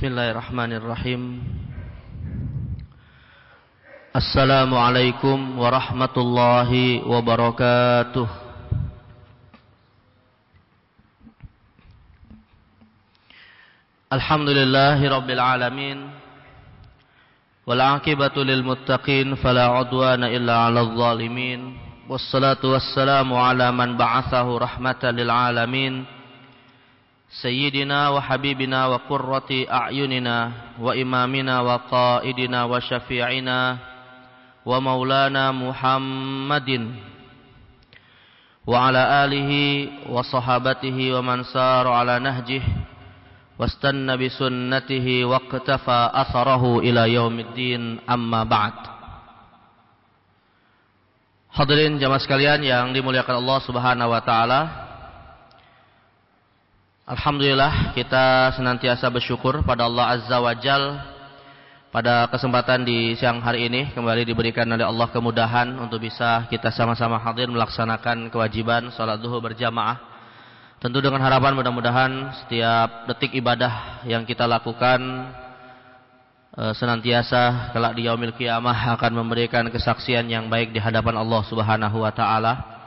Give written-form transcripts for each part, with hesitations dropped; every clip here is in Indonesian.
Bismillahirrahmanirrahim. Assalamualaikum warahmatullahi wabarakatuh. Alhamdulillahi rabbil alamin. Wal aqibatu lil muttaqin fala udwana illa 'alal zalimin. Wassalatu wassalamu ala man ba'athahu rahmatan lil alamin. Sayyidina wa habibina wa qurrati a'yunina wa imamina wa qaidina wa syafi'ina wa maulana Muhammadin wa ala alihi wa sahabatihi wa man sara ala nahjih wastanna bi sunnatihi wa iqtafa atharahu ila yaumiddin, amma ba'd. Hadirin jamaah sekalian yang dimuliakan Allah Subhanahu wa taala, alhamdulillah kita senantiasa bersyukur pada Allah Azza wa Jal. Pada kesempatan di siang hari ini kembali diberikan oleh Allah kemudahan untuk bisa kita sama-sama hadir melaksanakan kewajiban salat zuhur berjamaah. Tentu dengan harapan mudah-mudahan setiap detik ibadah yang kita lakukan senantiasa kelak di yaumil qiyamah akan memberikan kesaksian yang baik di hadapan Allah Subhanahu wa taala.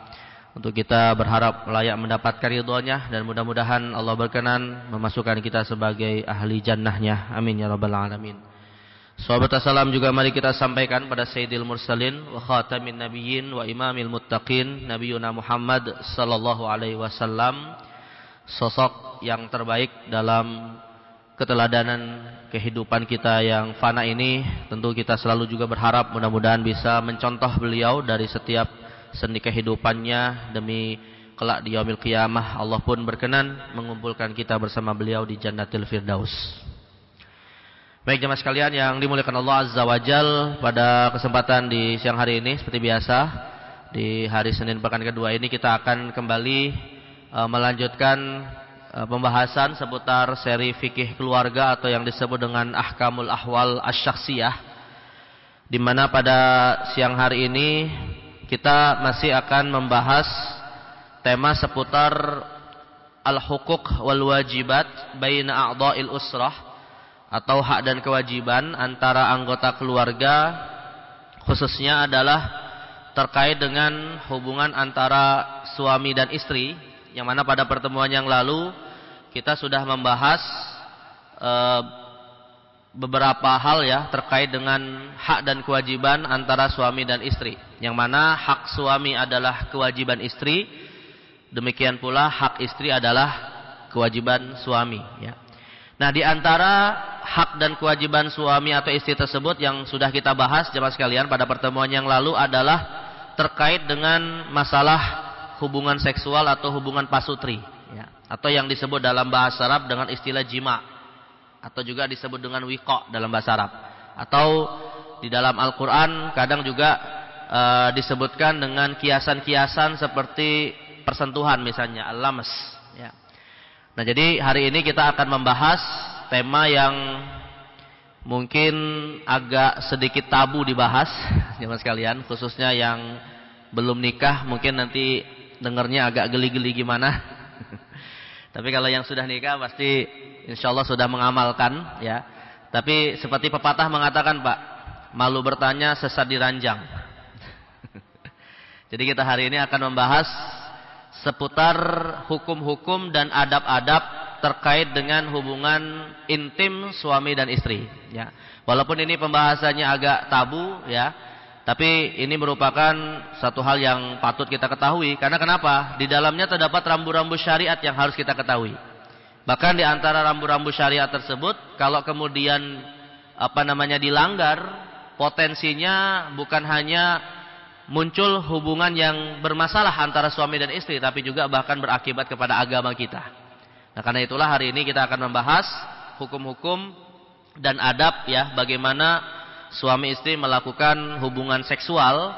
Untuk kita berharap layak mendapatkan ridhonya dan mudah-mudahan Allah berkenan memasukkan kita sebagai ahli jannahnya. Amin ya rabbal alamin. Sahabat salam juga mari kita sampaikan pada Sayyidil Mursalin wa khatamin nabiyyin wa imamil muttaqin Nabiyuna Muhammad sallallahu alaihi wasallam, sosok yang terbaik dalam keteladanan kehidupan kita yang fana ini. Tentu kita selalu juga berharap mudah-mudahan bisa mencontoh beliau dari setiap sendi kehidupannya demi kelak di yaumil qiyamah Allah pun berkenan mengumpulkan kita bersama beliau di Jannatil Firdaus. Baik jemaah sekalian yang dimuliakan Allah Azza wa Jal, pada kesempatan di siang hari ini seperti biasa di hari Senin pekan kedua ini kita akan kembali melanjutkan pembahasan seputar seri fikih keluarga atau yang disebut dengan Ahkamul Ahwal Asy-Syakhsiyah, di mana pada siang hari ini kita masih akan membahas tema seputar al-huquq wal wajibat baina a'dha'il usrah, atau hak dan kewajiban antara anggota keluarga, khususnya adalah terkait dengan hubungan antara suami dan istri, yang mana pada pertemuan yang lalu kita sudah membahas beberapa hal ya terkait dengan hak dan kewajiban antara suami dan istri, yang mana hak suami adalah kewajiban istri, demikian pula hak istri adalah kewajiban suami ya. Nah, di antara hak dan kewajiban suami atau istri tersebut yang sudah kita bahas jemaah sekalian pada pertemuan yang lalu adalah terkait dengan masalah hubungan seksual atau hubungan pasutri ya, atau yang disebut dalam bahasa Arab dengan istilah jima, atau juga disebut dengan wiqa dalam bahasa Arab, atau di dalam Al-Quran kadang juga disebutkan dengan kiasan-kiasan seperti persentuhan, misalnya al-lamas ya. Nah, jadi hari ini kita akan membahas tema yang mungkin agak sedikit tabu dibahas jemaah sekalian, khususnya yang belum nikah mungkin nanti dengarnya agak geli-geli gimana. Tapi kalau yang sudah nikah pasti insyaallah sudah mengamalkan ya. Tapi seperti pepatah mengatakan, Pak, malu bertanya sesat diranjang. Jadi kita hari ini akan membahas seputar hukum-hukum dan adab-adab terkait dengan hubungan intim suami dan istri ya. Walaupun ini pembahasannya agak tabu ya, tapi ini merupakan satu hal yang patut kita ketahui. Karena kenapa? Di dalamnya terdapat rambu-rambu syariat yang harus kita ketahui. Bahkan di antara rambu-rambu syariat tersebut, kalau kemudian dilanggar, potensinya bukan hanya muncul hubungan yang bermasalah antara suami dan istri, tapi juga bahkan berakibat kepada agama kita. Nah, karena itulah hari ini kita akan membahas hukum-hukum dan adab ya, bagaimana suami istri melakukan hubungan seksual,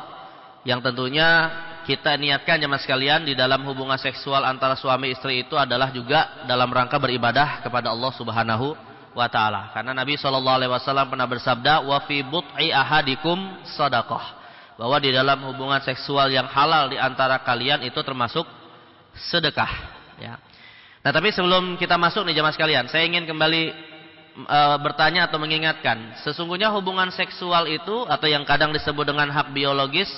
yang tentunya kita niatkan jemaah sekalian di dalam hubungan seksual antara suami istri itu adalah juga dalam rangka beribadah kepada Allah Subhanahu wa taala. Karena Nabi SAW pernah bersabda, "Wa fi but'i ahadikum shadaqah." Bahwa di dalam hubungan seksual yang halal di antara kalian itu termasuk sedekah ya. Nah, tapi sebelum kita masuk nih jemaah sekalian, saya ingin kembali bertanya atau mengingatkan, sesungguhnya hubungan seksual itu atau yang kadang disebut dengan hak biologis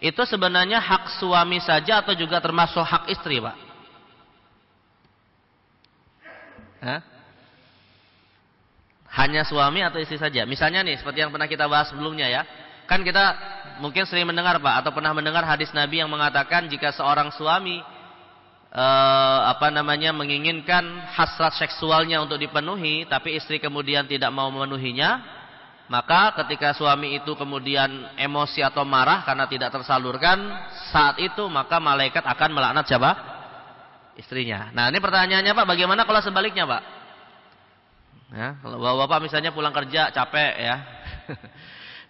itu sebenarnya hak suami saja atau juga termasuk hak istri, Pak? Hah? Hanya suami atau istri saja? Misalnya nih, seperti yang pernah kita bahas sebelumnya ya. Kan kita mungkin sering mendengar, Pak, atau pernah mendengar hadis Nabi yang mengatakan jika seorang suami menginginkan hasrat seksualnya untuk dipenuhi, tapi istri kemudian tidak mau memenuhinya, maka ketika suami itu kemudian emosi atau marah karena tidak tersalurkan, saat itu maka malaikat akan melaknat siapa? Istrinya. Nah, ini pertanyaannya, Pak, bagaimana kalau sebaliknya, Pak? Ya, kalau bapak misalnya pulang kerja capek ya,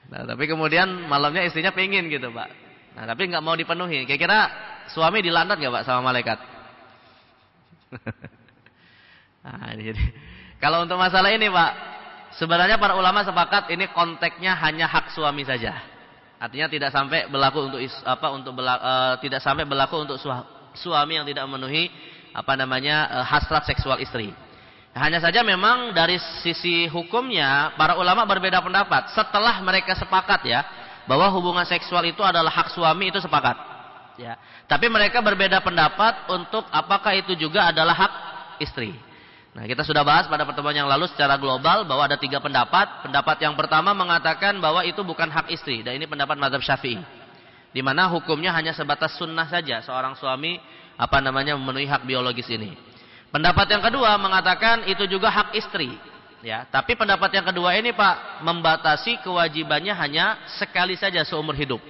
nah, tapi kemudian malamnya istrinya pengen gitu, Pak. Nah, tapi nggak mau dipenuhi. Kira-kira suami dilaknat nggak, Pak, sama malaikat? Nah, jadi kalau untuk masalah ini, Pak, sebenarnya para ulama sepakat ini konteksnya hanya hak suami saja. Artinya tidak sampai berlaku untuk tidak sampai berlaku untuk suami yang tidak memenuhi hasrat seksual istri. Hanya saja memang dari sisi hukumnya para ulama berbeda pendapat. Setelah mereka sepakat ya bahwa hubungan seksual itu adalah hak suami, itu sepakat. Ya. Tapi mereka berbeda pendapat untuk apakah itu juga adalah hak istri. Nah, kita sudah bahas pada pertemuan yang lalu secara global bahwa ada 3 pendapat. Pendapat yang pertama mengatakan bahwa itu bukan hak istri, dan ini pendapat mazhab Syafi'i. Di mana hukumnya hanya sebatas sunnah saja seorang suami memenuhi hak biologis ini. Pendapat yang kedua mengatakan itu juga hak istri, ya. Tapi pendapat yang kedua ini, Pak, membatasi kewajibannya hanya sekali saja seumur hidup.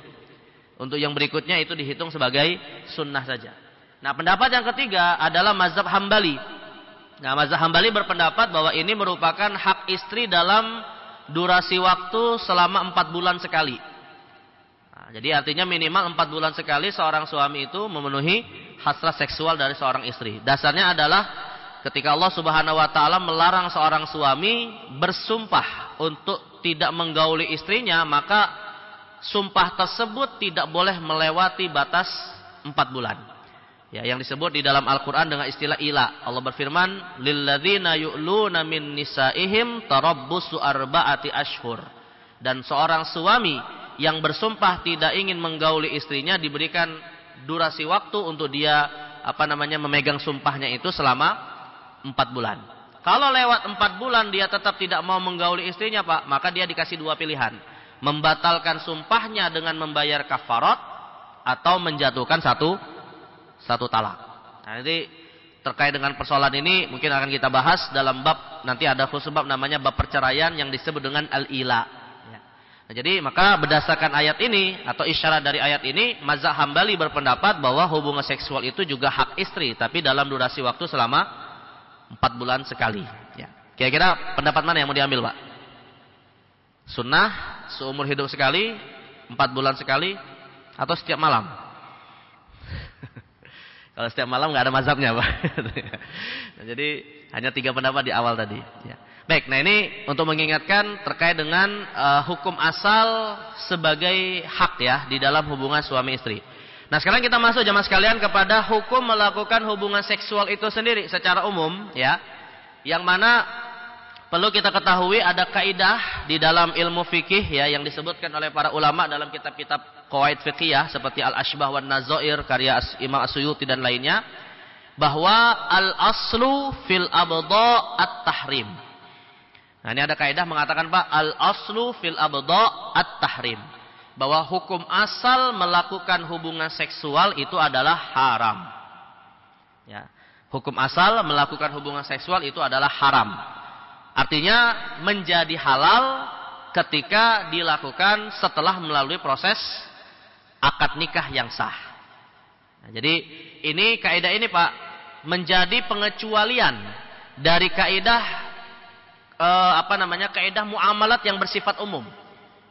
Untuk yang berikutnya itu dihitung sebagai sunnah saja. Nah, pendapat yang ketiga adalah mazhab Hambali. Nah, mazhab Hambali berpendapat bahwa ini merupakan hak istri dalam durasi waktu selama 4 bulan sekali. Nah, jadi artinya minimal 4 bulan sekali seorang suami itu memenuhi hasrat seksual dari seorang istri. Dasarnya adalah ketika Allah Subhanahu wa taala melarang seorang suami bersumpah untuk tidak menggauli istrinya, maka sumpah tersebut tidak boleh melewati batas 4 bulan. Ya, yang disebut di dalam Al-Qur'an dengan istilah ila. Allah berfirman, "Lilladzina yu'luna min nisaihim tarabbusu arba'ati ashhur." Dan seorang suami yang bersumpah tidak ingin menggauli istrinya diberikan durasi waktu untuk dia memegang sumpahnya itu selama 4 bulan. Kalau lewat 4 bulan dia tetap tidak mau menggauli istrinya, Pak, maka dia dikasih 2 pilihan. Membatalkan sumpahnya dengan membayar kafarat atau menjatuhkan satu talak. Nah, nanti terkait dengan persoalan ini mungkin akan kita bahas dalam bab, nanti ada khusus bab namanya bab perceraian yang disebut dengan al-ila. Nah, jadi maka berdasarkan ayat ini atau isyarat dari ayat ini, mazhab Hambali berpendapat bahwa hubungan seksual itu juga hak istri, tapi dalam durasi waktu selama 4 bulan sekali. Ya. Kira-kira pendapat mana yang mau diambil, Pak? Sunnah seumur hidup sekali, 4 bulan sekali, atau setiap malam? Kalau setiap malam nggak ada mazhabnya, Pak. Nah, jadi hanya 3 pendapat di awal tadi. Ya. Baik, nah ini untuk mengingatkan terkait dengan hukum asal sebagai hak ya di dalam hubungan suami istri. Nah, sekarang kita masuk jamaah sekalian kepada hukum melakukan hubungan seksual itu sendiri secara umum ya. Yang mana perlu kita ketahui ada kaidah di dalam ilmu fikih ya yang disebutkan oleh para ulama dalam kitab-kitab qawaid fiqhiyah seperti Al-Ashbah wan Nazair karya Imam As-Suyuti dan lainnya, bahwa al-aslu fil abdha at-tahrim. Nah, ini ada kaidah mengatakan, Pak, al-aslu fil abdha at-tahrim. Bahwa hukum asal melakukan hubungan seksual itu adalah haram. Ya. Hukum asal melakukan hubungan seksual itu adalah haram. Artinya menjadi halal ketika dilakukan setelah melalui proses akad nikah yang sah. Nah, jadi ini kaidah ini, Pak, menjadi pengecualian dari kaidah kaidah muamalat yang bersifat umum.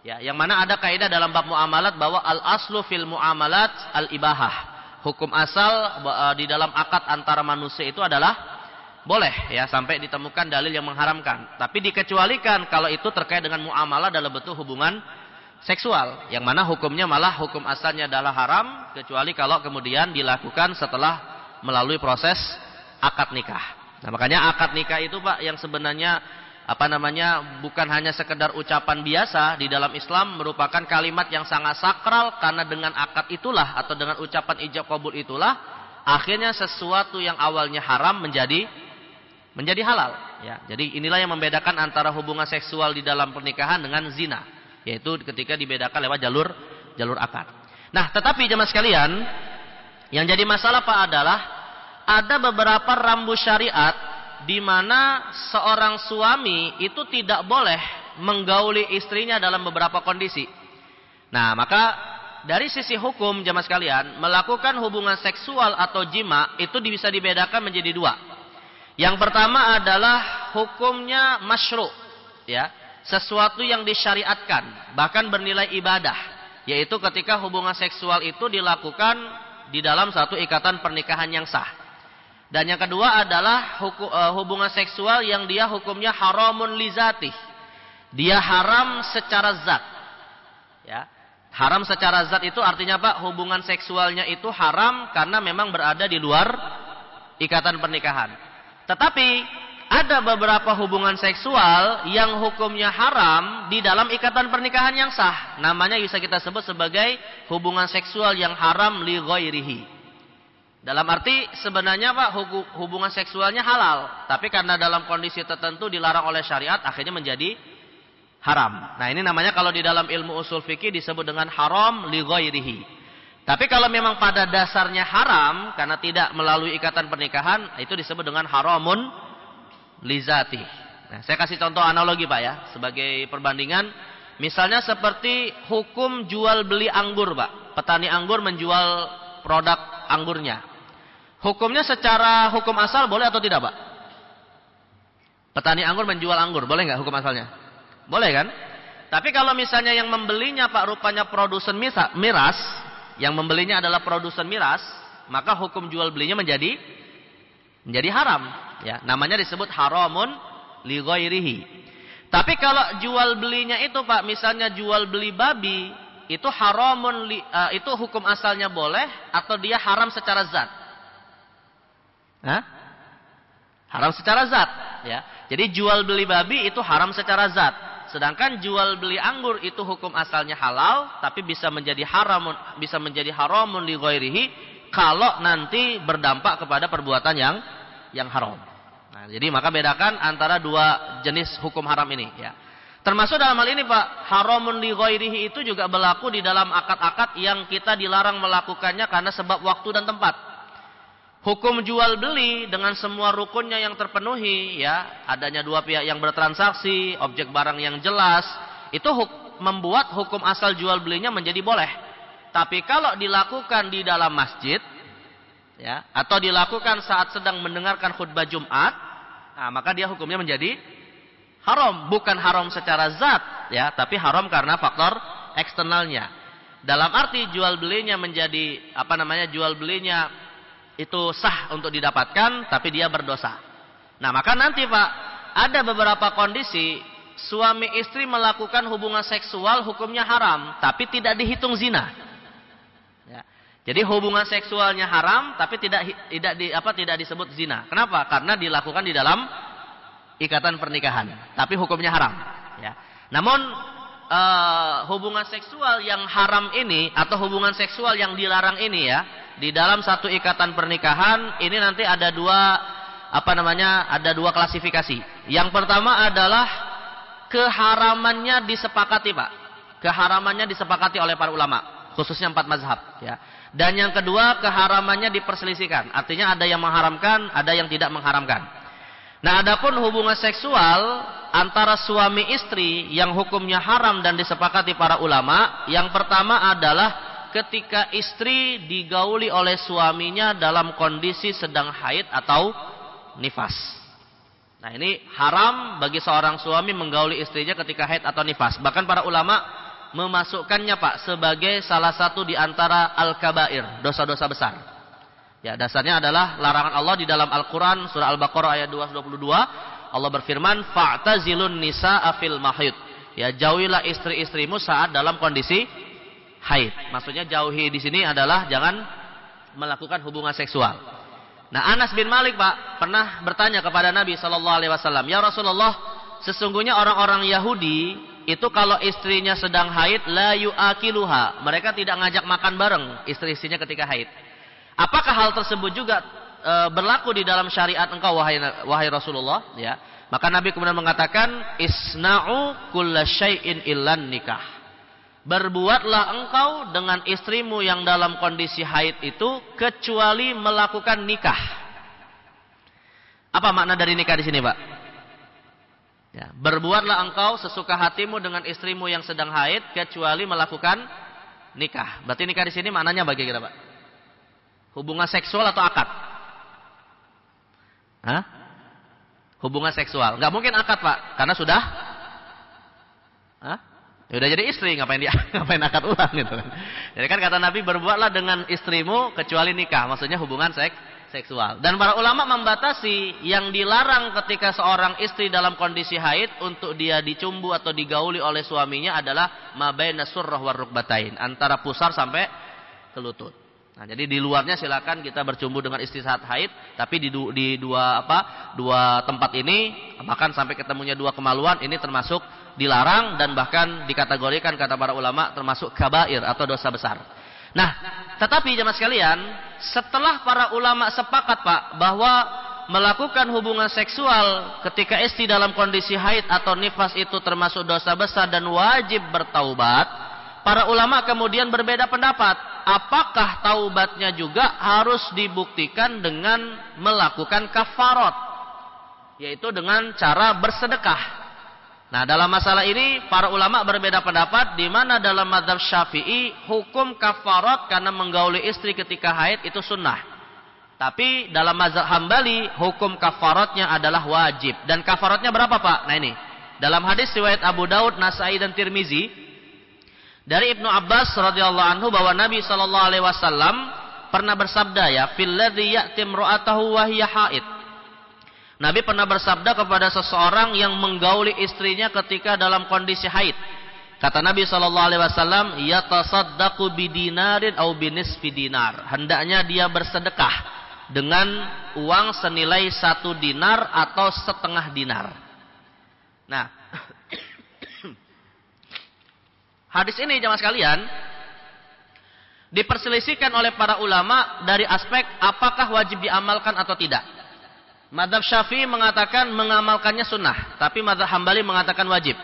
Ya, yang mana ada kaidah dalam bab muamalat bahwa al-aslu fil muamalat al-ibahah. Hukum asal di dalam akad antara manusia itu adalah boleh ya sampai ditemukan dalil yang mengharamkan. Tapi dikecualikan kalau itu terkait dengan muamalah dalam bentuk hubungan seksual, yang mana hukumnya malah hukum asalnya adalah haram kecuali kalau kemudian dilakukan setelah melalui proses akad nikah. Nah, makanya akad nikah itu, Pak, yang sebenarnya bukan hanya sekedar ucapan biasa, di dalam Islam merupakan kalimat yang sangat sakral, karena dengan akad itulah atau dengan ucapan ijab kabul itulah akhirnya sesuatu yang awalnya haram menjadi halal, ya. Jadi inilah yang membedakan antara hubungan seksual di dalam pernikahan dengan zina, yaitu ketika dibedakan lewat jalur akad. Nah, tetapi jemaah sekalian, yang jadi masalah Pak adalah ada beberapa rambu syariat di mana seorang suami itu tidak boleh menggauli istrinya dalam beberapa kondisi. Nah, maka dari sisi hukum jemaah sekalian, melakukan hubungan seksual atau jima itu bisa dibedakan menjadi dua. Yang pertama adalah hukumnya masyru', ya, sesuatu yang disyariatkan, bahkan bernilai ibadah, yaitu ketika hubungan seksual itu dilakukan di dalam satu ikatan pernikahan yang sah. Dan yang kedua adalah hubungan seksual yang dia hukumnya haramun lizatih. Dia haram secara zat. Ya. Haram secara zat itu artinya Pak, hubungan seksualnya itu haram karena memang berada di luar ikatan pernikahan. Tetapi ada beberapa hubungan seksual yang hukumnya haram di dalam ikatan pernikahan yang sah. Namanya bisa kita sebut sebagai hubungan seksual yang haram li ghairihi. Dalam arti sebenarnya Pak, hubungan seksualnya halal, tapi karena dalam kondisi tertentu dilarang oleh syariat, akhirnya menjadi haram. Nah, ini namanya kalau di dalam ilmu usul fikih disebut dengan haram li ghairihi. Tapi kalau memang pada dasarnya haram karena tidak melalui ikatan pernikahan, itu disebut dengan haramun li zati. Nah, saya kasih contoh analogi Pak ya, sebagai perbandingan. Misalnya seperti hukum jual beli anggur Pak. Petani anggur menjual produk anggurnya. Hukumnya secara hukum asal boleh atau tidak Pak? Petani anggur menjual anggur, boleh nggak hukum asalnya? Boleh kan? Tapi kalau misalnya yang membelinya Pak rupanya produsen miras, yang membelinya adalah produsen miras, maka hukum jual belinya menjadi haram. Ya, namanya disebut haramun li ghairihi. Tapi kalau jual belinya itu Pak, misalnya jual beli babi, itu haramun itu hukum asalnya boleh atau dia haram secara zat? Hah? Haram secara zat, ya. Jadi jual beli babi itu haram secara zat. Sedangkan jual beli anggur itu hukum asalnya halal, tapi bisa menjadi haramun li ghairihi kalau nanti berdampak kepada perbuatan yang haram. Nah, jadi maka bedakan antara dua jenis hukum haram ini, ya. Termasuk dalam hal ini Pak, haramun li ghairihi itu juga berlaku di dalam akad-akad yang kita dilarang melakukannya karena sebab waktu dan tempat. Hukum jual beli dengan semua rukunnya yang terpenuhi, ya, adanya dua pihak yang bertransaksi, objek barang yang jelas, itu membuat hukum asal jual belinya menjadi boleh. Tapi kalau dilakukan di dalam masjid, ya, atau dilakukan saat sedang mendengarkan khutbah Jumat, nah, maka dia hukumnya menjadi haram, bukan haram secara zat, ya, tapi haram karena faktor eksternalnya. Dalam arti jual belinya menjadi jual belinya itu sah untuk didapatkan, tapi dia berdosa. Nah, maka nanti Pak, ada beberapa kondisi suami istri melakukan hubungan seksual hukumnya haram, tapi tidak dihitung zina. Ya. Jadi hubungan seksualnya haram, tapi tidak disebut zina. Kenapa? Karena dilakukan di dalam ikatan pernikahan, tapi hukumnya haram. Ya. Namun hubungan seksual yang haram ini atau hubungan seksual yang dilarang ini, ya, di dalam satu ikatan pernikahan ini nanti ada dua klasifikasi. Yang pertama adalah keharamannya disepakati Pak. Keharamannya disepakati oleh para ulama, khususnya 4 mazhab, ya. Dan yang kedua, keharamannya diperselisihkan. Artinya ada yang mengharamkan, ada yang tidak mengharamkan. Nah, adapun hubungan seksual antara suami istri yang hukumnya haram dan disepakati para ulama, yang pertama adalah ketika istri digauli oleh suaminya dalam kondisi sedang haid atau nifas. Nah, ini haram bagi seorang suami menggauli istrinya ketika haid atau nifas. Bahkan para ulama memasukkannya Pak sebagai salah satu di antara al-kabair, dosa-dosa besar. Ya, dasarnya adalah larangan Allah di dalam Al-Quran surah Al-Baqarah ayat 222. Allah berfirman, fa'tazilun nisa'a fil mahid. Ya, jauhilah istri-istrimu saat dalam kondisi haid. Maksudnya jauhi di sini adalah jangan melakukan hubungan seksual. Nah, Anas bin Malik Pak pernah bertanya kepada Nabi sallallahu alaihi wasallam, "Ya Rasulullah, sesungguhnya orang-orang Yahudi itu kalau istrinya sedang haid la yu'akiluha, mereka tidak ngajak makan bareng istri-istrinya ketika haid. Apakah hal tersebut juga berlaku di dalam syariat engkau wahai Rasulullah? Ya. Maka Nabi kemudian mengatakan, isna'u kulla syai'in illan nikah. Berbuatlah engkau dengan istrimu yang dalam kondisi haid itu kecuali melakukan nikah. Apa makna dari nikah di sini, Pak? Ya, berbuatlah engkau sesuka hatimu dengan istrimu yang sedang haid kecuali melakukan nikah. Berarti nikah di sini maknanya bagi kita, Pak? Hubungan seksual atau akad? Hah? Hubungan seksual. Nggak mungkin akad, Pak, karena sudah. Hah? Ya udah jadi istri, ngapain akad ulang gitu kan. Jadi kan kata Nabi, berbuatlah dengan istrimu kecuali nikah, maksudnya hubungan seksual. Dan para ulama membatasi yang dilarang ketika seorang istri dalam kondisi haid untuk dia dicumbu atau digauli oleh suaminya adalah ma baina surrah war rukbatain, antara pusar sampai ke lutut. Nah, jadi di luarnya silakan kita bercumbu dengan istri saat haid, tapi di dua tempat ini, bahkan sampai ketemunya dua kemaluan, ini termasuk dilarang dan bahkan dikategorikan kata para ulama termasuk kabair atau dosa besar. Nah, tetapi jemaah sekalian, setelah para ulama sepakat, Pak, bahwa melakukan hubungan seksual ketika istri dalam kondisi haid atau nifas itu termasuk dosa besar dan wajib bertaubat, para ulama kemudian berbeda pendapat. Apakah taubatnya juga harus dibuktikan dengan melakukan kafarat, yaitu dengan cara bersedekah. Nah, dalam masalah ini para ulama berbeda pendapat, di mana dalam mazhab Syafi'i hukum kafarat karena menggauli istri ketika haid itu sunnah. Tapi dalam mazhab Hambali hukum kafaratnya adalah wajib. Dan kafaratnya berapa, Pak? Nah ini, dalam hadis riwayat Abu Daud, Nasai dan Tirmizi dari Ibnu Abbas radhiyallahu anhu bahwa Nabi sallallahu alaihi wasallam pernah bersabda, ya, fil ladzi ya'ti imra'atahu wa hiya haid. Nabi pernah bersabda kepada seseorang yang menggauli istrinya ketika dalam kondisi haid. Kata Nabi sallallahu alaihi wasallam, yatasaddaqu bidinarin aw binisfi dinar. Hendaknya dia bersedekah dengan uang senilai 1 dinar atau setengah dinar. Nah, hadis ini jemaah sekalian diperselisihkan oleh para ulama dari aspek apakah wajib diamalkan atau tidak. Mazhab Syafi'i mengatakan mengamalkannya sunnah, tapi mazhab Hambali mengatakan wajib.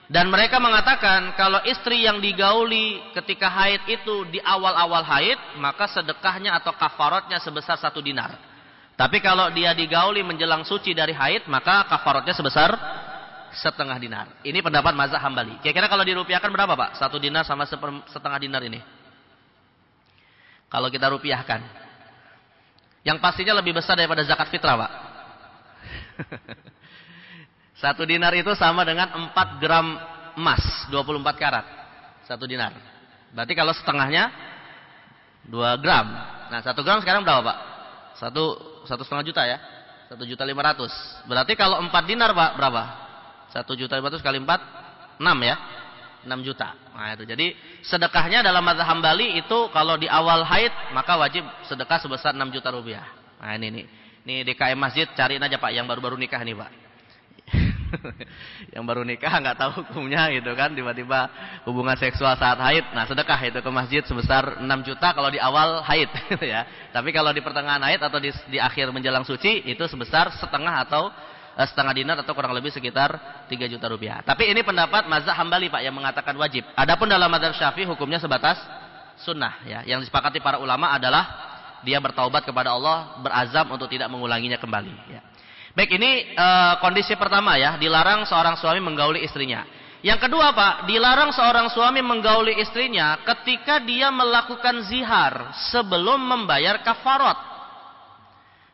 Dan mereka mengatakan kalau istri yang digauli ketika haid itu di awal-awal haid, maka sedekahnya atau kafaratnya sebesar 1 dinar. Tapi kalau dia digauli menjelang suci dari haid, maka kafaratnya sebesar setengah dinar. Ini pendapat mazhab Hambali. Kira-kira kalau dirupiahkan berapa, Pak? 1 dinar sama setengah dinar ini. Kalau kita rupiahkan, yang pastinya lebih besar daripada zakat fitrah, Pak. 1 dinar itu sama dengan 4 gram emas, 24 karat. 1 dinar. Berarti kalau setengahnya 2 gram. Nah, 1 gram sekarang berapa, Pak? 1,5 juta ya. 1.500.000. Berarti kalau 4 dinar, Pak, berapa? 1.500.000 kali 4, 6 ya. 6 juta. Nah, itu. Jadi sedekahnya dalam mazhab Hambali itu kalau di awal haid maka wajib sedekah sebesar 6 juta rupiah. Nah, ini DKM Masjid cariin aja, Pak, yang baru-baru nikah nih, Pak. Yang baru nikah nggak tahu hukumnya gitu kan, tiba-tiba hubungan seksual saat haid. Nah, sedekah itu ke masjid sebesar 6 juta kalau di awal haid gitu ya. Tapi kalau di pertengahan haid atau di akhir menjelang suci itu sebesar setengah atau setengah dinar atau kurang lebih sekitar 3 juta rupiah. Tapi ini pendapat mazhab Hambali, Pak, yang mengatakan wajib. Adapun dalam mazhab Syafi'i hukumnya sebatas sunnah ya. Yang disepakati para ulama adalah dia bertaubat kepada Allah, berazam untuk tidak mengulanginya kembali ya. Baik, ini kondisi pertama ya, dilarang seorang suami menggauli istrinya. Yang kedua, Pak, dilarang seorang suami menggauli istrinya ketika dia melakukan zihar sebelum membayar kafarat.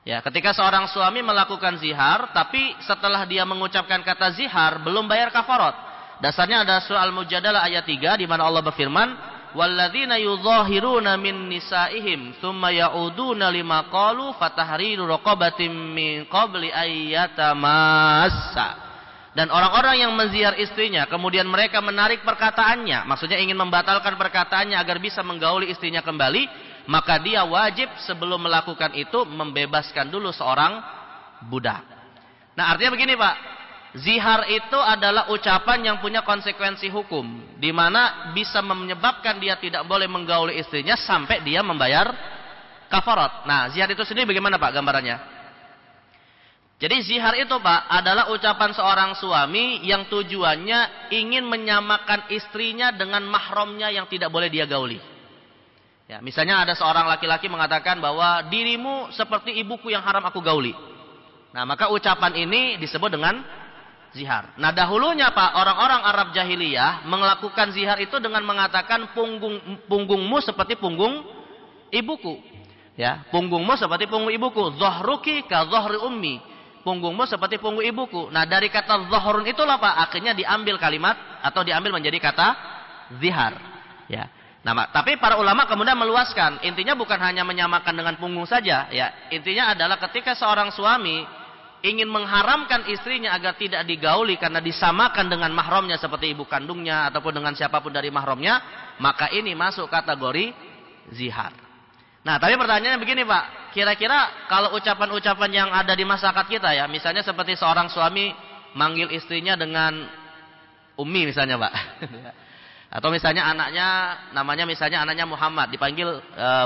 Ya, ketika seorang suami melakukan zihar, tapi setelah dia mengucapkan kata zihar belum bayar kafarat. Dasarnya ada surah Al-Mujadalah ayat 3 di mana Allah berfirman, "Walladzina yudhahiruna min nisaihim tsumma ya'uduna lima qalu fatahriru raqabatin min qabli ayyatamassa." Dan orang-orang yang menzihar istrinya kemudian mereka menarik perkataannya, maksudnya ingin membatalkan perkataannya agar bisa menggauli istrinya kembali, maka dia wajib sebelum melakukan itu membebaskan dulu seorang budak. Nah, artinya begini, Pak. zihar itu adalah ucapan yang punya konsekuensi hukum, di mana bisa menyebabkan dia tidak boleh menggauli istrinya sampai dia membayar kafarat. Nah, zihar itu sendiri bagaimana Pak gambarannya? Jadi zihar itu Pak adalah ucapan seorang suami yang tujuannya ingin menyamakan istrinya dengan mahramnya yang tidak boleh dia gauli. Ya, misalnya ada seorang laki-laki mengatakan bahwa dirimu seperti ibuku yang haram aku gauli. Nah, maka ucapan ini disebut dengan zihar. Nah, dahulunya Pak, orang-orang Arab jahiliyah melakukan zihar itu dengan mengatakan punggungmu seperti punggung ibuku. Ya, punggungmu seperti punggung ibuku. Dhahruki ka dhahri ummi. Punggungmu seperti punggung ibuku. Nah, dari kata dhahrun itulah Pak akhirnya diambil kalimat atau diambil menjadi kata zihar. Ya. Nah, tapi para ulama kemudian meluaskan, intinya bukan hanya menyamakan dengan punggung saja, ya. Intinya adalah ketika seorang suami ingin mengharamkan istrinya agar tidak digauli karena disamakan dengan mahramnya seperti ibu kandungnya ataupun dengan siapapun dari mahramnya, maka ini masuk kategori zihar. Nah, tapi pertanyaannya begini Pak, kira-kira kalau ucapan-ucapan yang ada di masyarakat kita ya, misalnya seperti seorang suami manggil istrinya dengan Ummi misalnya Pak. Atau misalnya anaknya Muhammad, dipanggil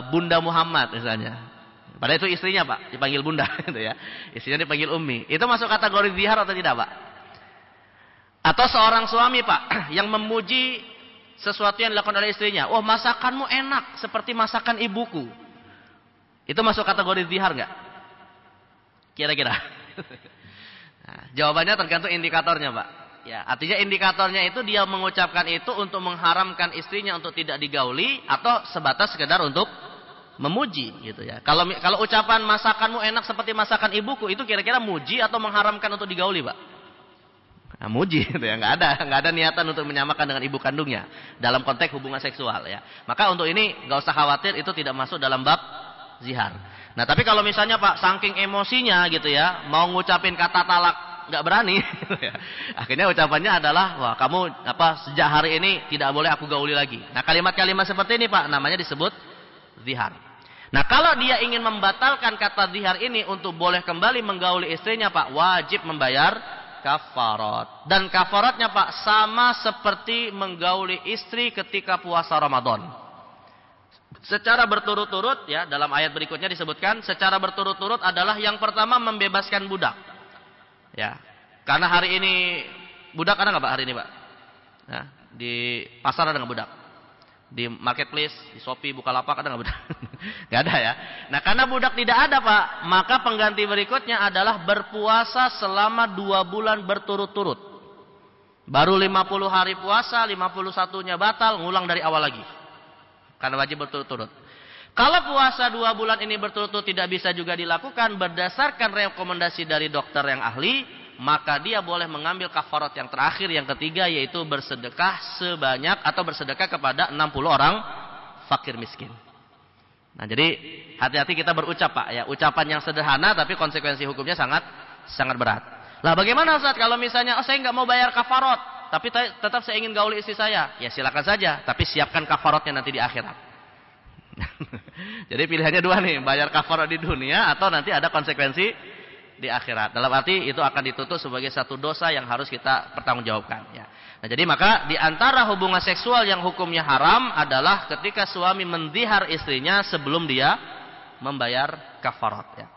Bunda Muhammad misalnya. Padahal itu istrinya Pak, dipanggil Bunda gitu ya. Istrinya dipanggil Ummi. Itu masuk kategori zihar atau tidak Pak? Atau seorang suami Pak yang memuji sesuatu yang dilakukan oleh istrinya. Oh, masakanmu enak seperti masakan ibuku. Itu masuk kategori zihar nggak? Kira-kira. Nah, jawabannya tergantung indikatornya Pak. Ya, artinya indikatornya itu dia mengucapkan itu untuk mengharamkan istrinya untuk tidak digauli atau sebatas sekedar untuk memuji gitu ya. Kalau ucapan masakanmu enak seperti masakan ibuku itu kira-kira muji atau mengharamkan untuk digauli, Pak? Nah, muji gitu ya, nggak ada niatan untuk menyamakan dengan ibu kandungnya dalam konteks hubungan seksual ya. Maka untuk ini nggak usah khawatir, itu tidak masuk dalam bab zihar. Nah, tapi kalau misalnya Pak saking emosinya gitu ya, mau ngucapin kata talak nggak berani gitu ya. Akhirnya ucapannya adalah, wah kamu sejak hari ini tidak boleh aku gauli lagi. Nah, kalimat-kalimat seperti ini Pak namanya disebut zihar. Nah, kalau dia ingin membatalkan kata zihar ini untuk boleh kembali menggauli istrinya Pak, wajib membayar kafarat. Dan kafaratnya Pak sama seperti menggauli istri ketika puasa Ramadan. Secara berturut-turut ya, dalam ayat berikutnya disebutkan secara berturut-turut adalah yang pertama membebaskan budak. Ya. Karena hari ini budak ada nggak Pak hari ini Pak? Ya, di pasar ada nggak budak? Di marketplace, di Shopee, Bukalapak ada nggak budak? Nggak ada ya. Nah, karena budak tidak ada Pak, maka pengganti berikutnya adalah berpuasa selama 2 bulan berturut-turut. Baru 50 hari puasa, 51-nya batal, ngulang dari awal lagi. Karena wajib berturut-turut. Kalau puasa 2 bulan ini berturut-turut tidak bisa juga dilakukan berdasarkan rekomendasi dari dokter yang ahli, maka dia boleh mengambil kafarat yang terakhir, yang ketiga, yaitu bersedekah sebanyak atau bersedekah kepada 60 orang fakir miskin. Nah, jadi hati-hati kita berucap Pak ya, ucapan yang sederhana tapi konsekuensi hukumnya sangat berat. Lah bagaimana Ustaz kalau misalnya saya nggak mau bayar kafarat, tapi tetap saya ingin gauli istri saya? Ya silakan saja, tapi siapkan kafaratnya nanti di akhirat. Jadi pilihannya 2 nih, bayar kafarat di dunia atau nanti ada konsekuensi di akhirat. Dalam arti itu akan ditutup sebagai satu dosa yang harus kita pertanggungjawabkan ya. Nah, jadi maka di antara hubungan seksual yang hukumnya haram adalah ketika suami menzihar istrinya sebelum dia membayar kafarat ya.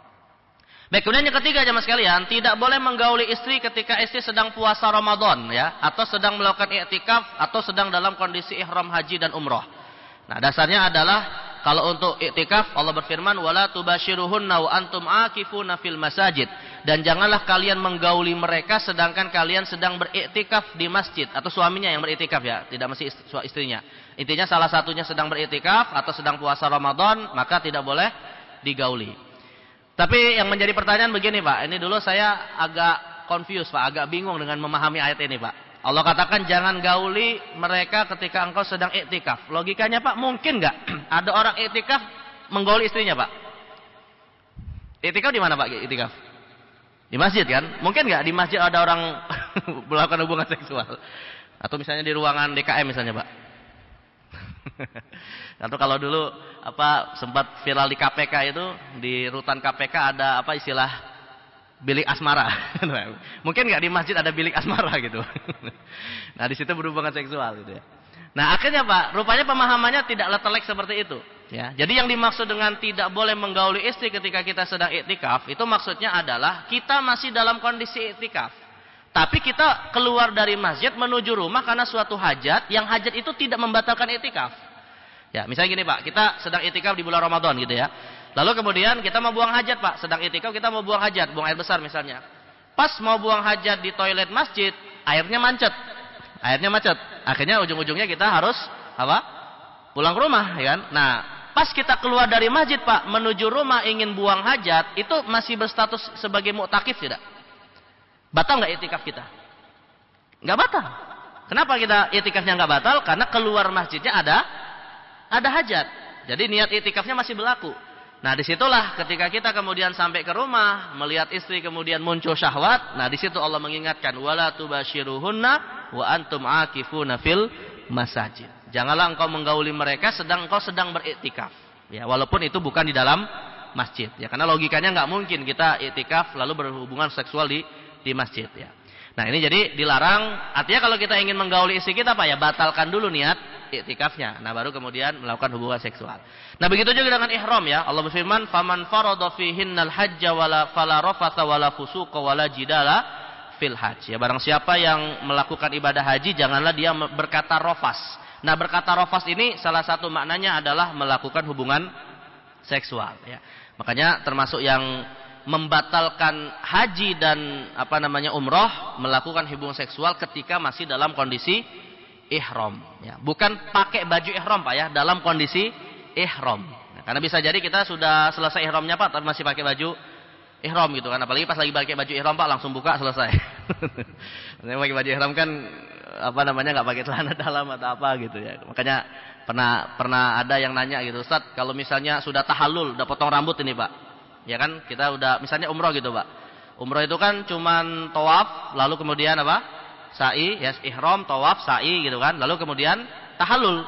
Baik, kemudian yang ketiga jemaah sekalian, tidak boleh menggauli istri ketika istri sedang puasa Ramadan ya, atau sedang melakukan i'tikaf atau sedang dalam kondisi ihram haji dan umrah. Nah, dasarnya adalah kalau untuk i'tikaf Allah berfirman wala tubashiruhunna wa antum aakifuna fil masajid, dan janganlah kalian menggauli mereka sedangkan kalian sedang beriktikaf di masjid, atau suaminya yang beriktikaf ya, tidak mesti istrinya. Intinya salah satunya sedang beriktikaf atau sedang puasa Ramadan, maka tidak boleh digauli. Tapi yang menjadi pertanyaan begini Pak, ini dulu saya agak confused Pak, agak bingung dengan memahami ayat ini Pak. Allah katakan jangan gauli mereka ketika engkau sedang iktikaf. Logikanya Pak, mungkin nggak ada orang iktikaf menggauli istrinya Pak? Iktikaf di mana Pak iktikaf? Di masjid kan? Mungkin nggak di masjid ada orang melakukan hubungan seksual? Atau misalnya di ruangan DKM misalnya Pak? Atau kalau dulu sempat viral di KPK itu, di rutan KPK ada istilah bilik asmara. Mungkin nggak di masjid ada bilik asmara gitu. Nah, di situ berhubungan seksual gitu ya. Nah, akhirnya Pak, rupanya pemahamannya tidak letelek seperti itu. Ya, jadi yang dimaksud dengan tidak boleh menggauli istri ketika kita sedang iktikaf, itu maksudnya adalah kita masih dalam kondisi iktikaf. Tapi kita keluar dari masjid menuju rumah karena suatu hajat, yang hajat itu tidak membatalkan iktikaf. Ya, misalnya gini Pak, kita sedang iktikaf di bulan Ramadan gitu ya. Lalu kemudian kita mau buang hajat Pak, sedang iktikaf kita mau buang hajat, buang air besar misalnya. Pas mau buang hajat di toilet masjid, airnya macet. Akhirnya ujung-ujungnya kita harus apa? Pulang ke rumah, ya kan? Nah, pas kita keluar dari masjid Pak, menuju rumah ingin buang hajat, itu masih berstatus sebagai mu'takif tidak? Batal nggak iktikaf kita? Nggak batal. Kenapa kita iktikafnya nggak batal? Karena keluar masjidnya ada hajat. Jadi niat iktikafnya masih berlaku. Nah, disitulah ketika kita kemudian sampai ke rumah, melihat istri kemudian muncul syahwat. Nah, disitu Allah mengingatkan, wala tubashiruhunna wa antum akifuna fil masajid. Janganlah engkau menggauli mereka sedang engkau sedang beriktikaf. Ya, walaupun itu bukan di dalam masjid. Ya, karena logikanya nggak mungkin kita iktikaf lalu berhubungan seksual di masjid. Ya. Nah, ini jadi dilarang. Artinya kalau kita ingin menggauli istri kita Pak, ya batalkan dulu niat iktikafnya. Nah, baru kemudian melakukan hubungan seksual. Nah, begitu juga dengan ihram ya. Allah berfirman, "Faman farada fihinnal hajja wala fala rafatha wala fusuqa wala jidala fil hajj." Ya, barang siapa yang melakukan ibadah haji, janganlah dia berkata rafas. Nah, berkata rafas ini salah satu maknanya adalah melakukan hubungan seksual ya. Makanya termasuk yang membatalkan haji dan umroh, melakukan hubungan seksual ketika masih dalam kondisi ihram ya. Bukan pakai baju ihram Pak ya, dalam kondisi ihram. Nah, karena bisa jadi kita sudah selesai ihramnya Pak, tapi masih pakai baju ihram gitu kan. Apalagi pas lagi pakai baju ihram Pak, langsung buka selesai. Yang pakai baju ihram kan nggak pakai celana dalam atau apa gitu ya. Makanya pernah ada yang nanya gitu, Ustaz, kalau misalnya sudah tahallul, udah potong rambut ini Pak. Ya kan, kita udah misalnya umroh gitu Pak. Umroh itu kan cuman tawaf, lalu kemudian sa'i, ya ihram, tawaf, sa'i gitu kan. Lalu kemudian tahallul.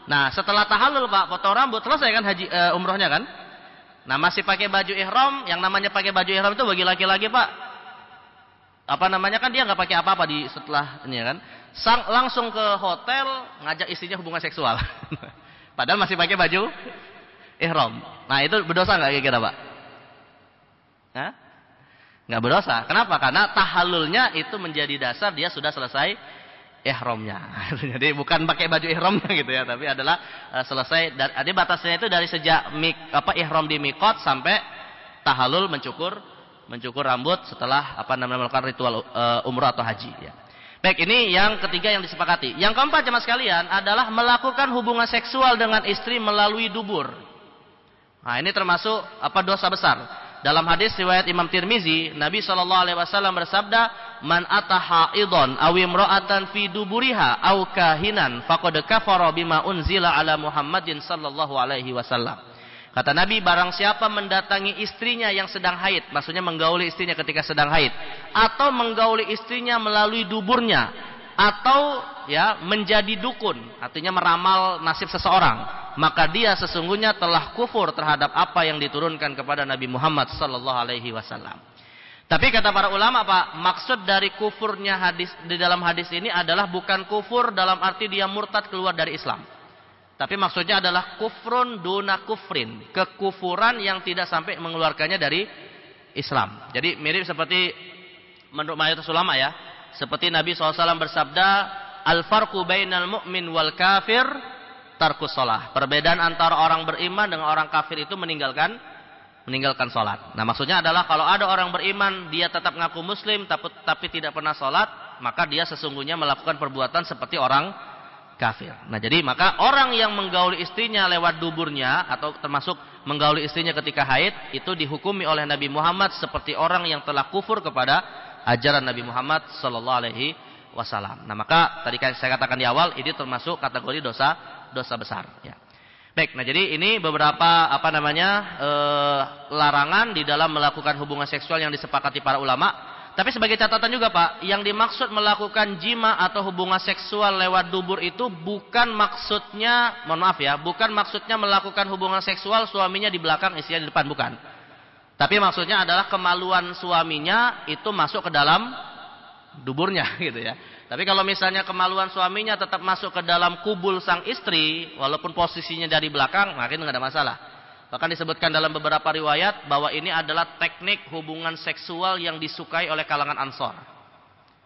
Nah, setelah tahallul Pak, potong rambut, selesai kan haji umrohnya kan? Nah, masih pakai baju ihram, yang namanya pakai baju ihram itu bagi laki-laki Pak. Kan dia nggak pakai apa-apa di setelah ini ya kan. Langsung ke hotel ngajak istrinya hubungan seksual. Padahal masih pakai baju ihram. Nah, itu berdosa nggak kira-kira Pak? Hah? Nggak berdosa. Kenapa? Karena tahallulnya itu menjadi dasar dia sudah selesai ihramnya. Jadi bukan pakai baju ihramnya gitu ya, tapi adalah selesai. Ada batasnya itu dari sejak ihram di miqat sampai tahallul mencukur rambut setelah melakukan ritual umrah atau haji ya. Baik, ini yang ketiga yang disepakati. Yang keempat jemaah sekalian adalah melakukan hubungan seksual dengan istri melalui dubur. Nah, ini termasuk dosa besar. Dalam hadis riwayat Imam Tirmizi, Nabi SAW bersabda, "Man ata haidon aw imra'atan fi duburiha aw kahinan faqad kafara bima unzila ala Muhammadin sallallahu alaihi wasallam." Kata Nabi, barang siapa mendatangi istrinya yang sedang haid, maksudnya menggauli istrinya ketika sedang haid, atau menggauli istrinya melalui duburnya, atau ya menjadi dukun, artinya meramal nasib seseorang, maka dia sesungguhnya telah kufur terhadap apa yang diturunkan kepada Nabi Muhammad sallallahu alaihi wasallam. Tapi kata para ulama Pak, maksud dari kufurnya hadis di dalam hadis ini adalah bukan kufur dalam arti dia murtad keluar dari Islam. Tapi maksudnya adalah kufrun duna kufrin, kekufuran yang tidak sampai mengeluarkannya dari Islam. Jadi mirip seperti menurut mayoritas ulama ya, seperti Nabi SAW bersabda, al-farqu bainal mu'min wal kafir tarkus shalah. Perbedaan antara orang beriman dengan orang kafir itu meninggalkan sholat. Nah, maksudnya adalah kalau ada orang beriman, dia tetap ngaku muslim tapi tidak pernah sholat, maka dia sesungguhnya melakukan perbuatan seperti orang kafir. Nah, jadi maka orang yang menggauli istrinya lewat duburnya atau termasuk menggauli istrinya ketika haid itu dihukumi oleh Nabi Muhammad seperti orang yang telah kufur kepada ajaran Nabi Muhammad sallallahu alaihi wasallam. Nah, maka tadi saya katakan di awal ini termasuk kategori dosa besar ya. Baik, nah jadi ini beberapa larangan di dalam melakukan hubungan seksual yang disepakati para ulama. Tapi sebagai catatan juga Pak, yang dimaksud melakukan jima atau hubungan seksual lewat dubur itu bukan maksudnya, bukan maksudnya melakukan hubungan seksual suaminya di belakang, istrinya di depan, bukan. Tapi maksudnya adalah kemaluan suaminya itu masuk ke dalam duburnya gitu ya. Tapi kalau misalnya kemaluan suaminya tetap masuk ke dalam kubul sang istri, walaupun posisinya dari belakang, maka itu nggak ada masalah. Bahkan disebutkan dalam beberapa riwayat bahwa ini adalah teknik hubungan seksual yang disukai oleh kalangan Ansor.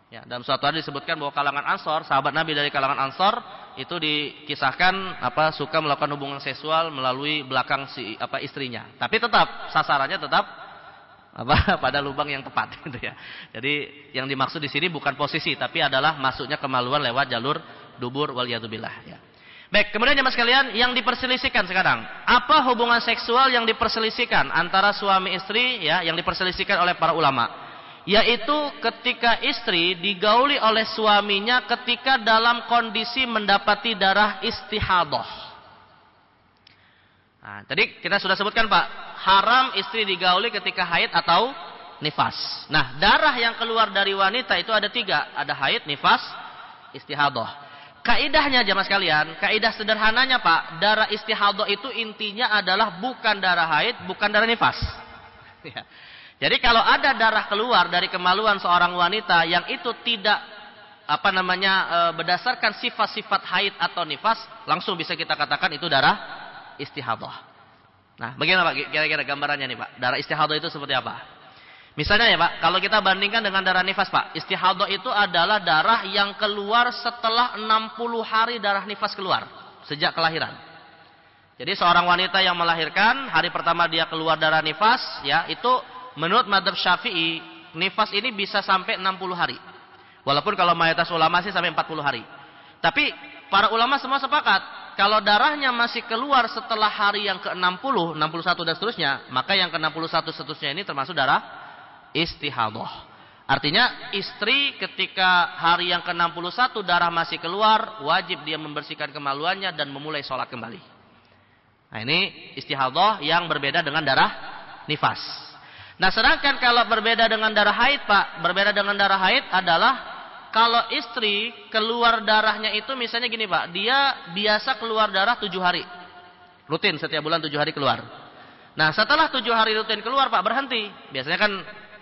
Ya, dalam suatu hadis disebutkan bahwa kalangan Ansor, sahabat Nabi dari kalangan Ansor itu dikisahkan suka melakukan hubungan seksual melalui belakang istrinya. Tapi tetap sasarannya tetap pada lubang yang tepat gitu ya. Jadi yang dimaksud di sini bukan posisi tapi adalah masuknya kemaluan lewat jalur dubur waliyadzubillah ya. Baik, kemudian jemaah sekalian yang diperselisihkan sekarang, apa hubungan seksual yang diperselisihkan antara suami istri ya, yang diperselisihkan oleh para ulama, yaitu ketika istri digauli oleh suaminya ketika dalam kondisi mendapati darah istihadah. Nah, tadi kita sudah sebutkan Pak, haram istri digauli ketika haid atau nifas. Nah, darah yang keluar dari wanita itu ada 3, ada haid, nifas, istihadah. Kaidahnya jemaah sekalian, kaidah sederhananya Pak, darah istihadah itu intinya adalah bukan darah haid, bukan darah nifas. Ya. Jadi kalau ada darah keluar dari kemaluan seorang wanita yang itu tidak berdasarkan sifat-sifat haid atau nifas, langsung bisa kita katakan itu darah istihadah. Nah, bagaimana Pak kira-kira gambarannya nih Pak? Darah istihadah itu seperti apa? Misalnya ya Pak, kalau kita bandingkan dengan darah nifas Pak, istihadah itu adalah darah yang keluar setelah 60 hari darah nifas keluar, sejak kelahiran. Jadi seorang wanita yang melahirkan, hari pertama dia keluar darah nifas, ya itu menurut mazhab Syafi'i, nifas ini bisa sampai 60 hari. Walaupun kalau mayoritas ulama sih sampai 40 hari. Tapi para ulama semua sepakat, kalau darahnya masih keluar setelah hari yang ke-60, 61 dan seterusnya, maka yang ke-61 seterusnya ini termasuk darah istihadah. Artinya istri ketika hari yang ke-61 darah masih keluar, wajib dia membersihkan kemaluannya dan memulai sholat kembali. Nah ini istihadah yang berbeda dengan darah nifas. Nah sedangkan kalau berbeda dengan darah haid Pak, berbeda dengan darah haid adalah kalau istri keluar darahnya itu misalnya gini Pak, dia biasa keluar darah 7 hari. Rutin setiap bulan 7 hari keluar. Nah setelah 7 hari rutin keluar Pak berhenti.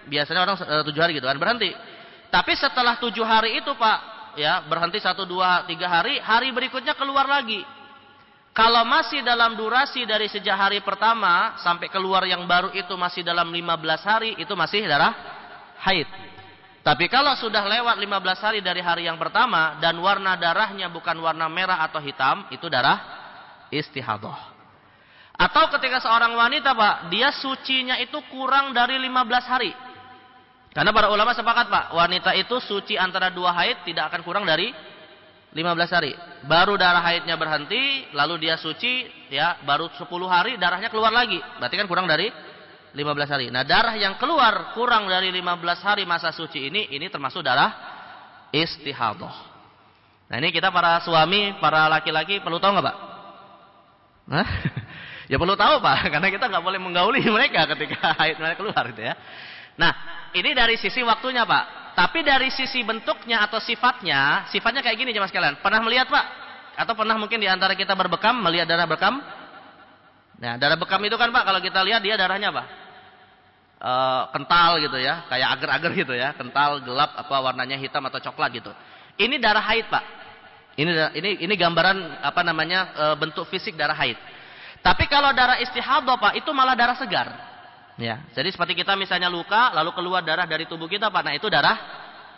Biasanya orang 7 hari gitu kan berhenti. Tapi setelah 7 hari itu Pak, ya berhenti 1, 2, 3 hari, hari berikutnya keluar lagi. Kalau masih dalam durasi dari sejak hari pertama sampai keluar yang baru itu masih dalam 15 hari, itu masih darah haid. Tapi kalau sudah lewat 15 hari dari hari yang pertama dan warna darahnya bukan warna merah atau hitam, itu darah istihadah. Atau ketika seorang wanita Pak, dia sucinya itu kurang dari 15 hari. Karena para ulama sepakat Pak, wanita itu suci antara 2 haid tidak akan kurang dari 15 hari. Baru darah haidnya berhenti, lalu dia suci, ya baru 10 hari darahnya keluar lagi. Berarti kan kurang dari 15 hari. Nah darah yang keluar kurang dari 15 hari masa suci ini termasuk darah istihadah. Nah ini kita para suami, para laki-laki perlu tahu nggak Pak? Hah? Ya perlu tahu Pak, karena kita nggak boleh menggauli mereka ketika haid mereka keluar gitu ya. Nah, ini dari sisi waktunya Pak. Tapi dari sisi bentuknya atau sifatnya kayak gini jemaah sekalian. Pernah melihat Pak? Atau pernah mungkin di antara kita berbekam, melihat darah bekam? Nah, darah bekam itu kan Pak, kalau kita lihat dia darahnya apa? Kental gitu ya, kayak agar-agar gitu ya, kental, gelap, warnanya hitam atau coklat gitu. Ini darah haid Pak. Ini gambaran bentuk fisik darah haid. Tapi kalau darah istihadah Pak, itu malah darah segar. Ya, jadi seperti kita misalnya luka, lalu keluar darah dari tubuh kita Pak, nah itu darah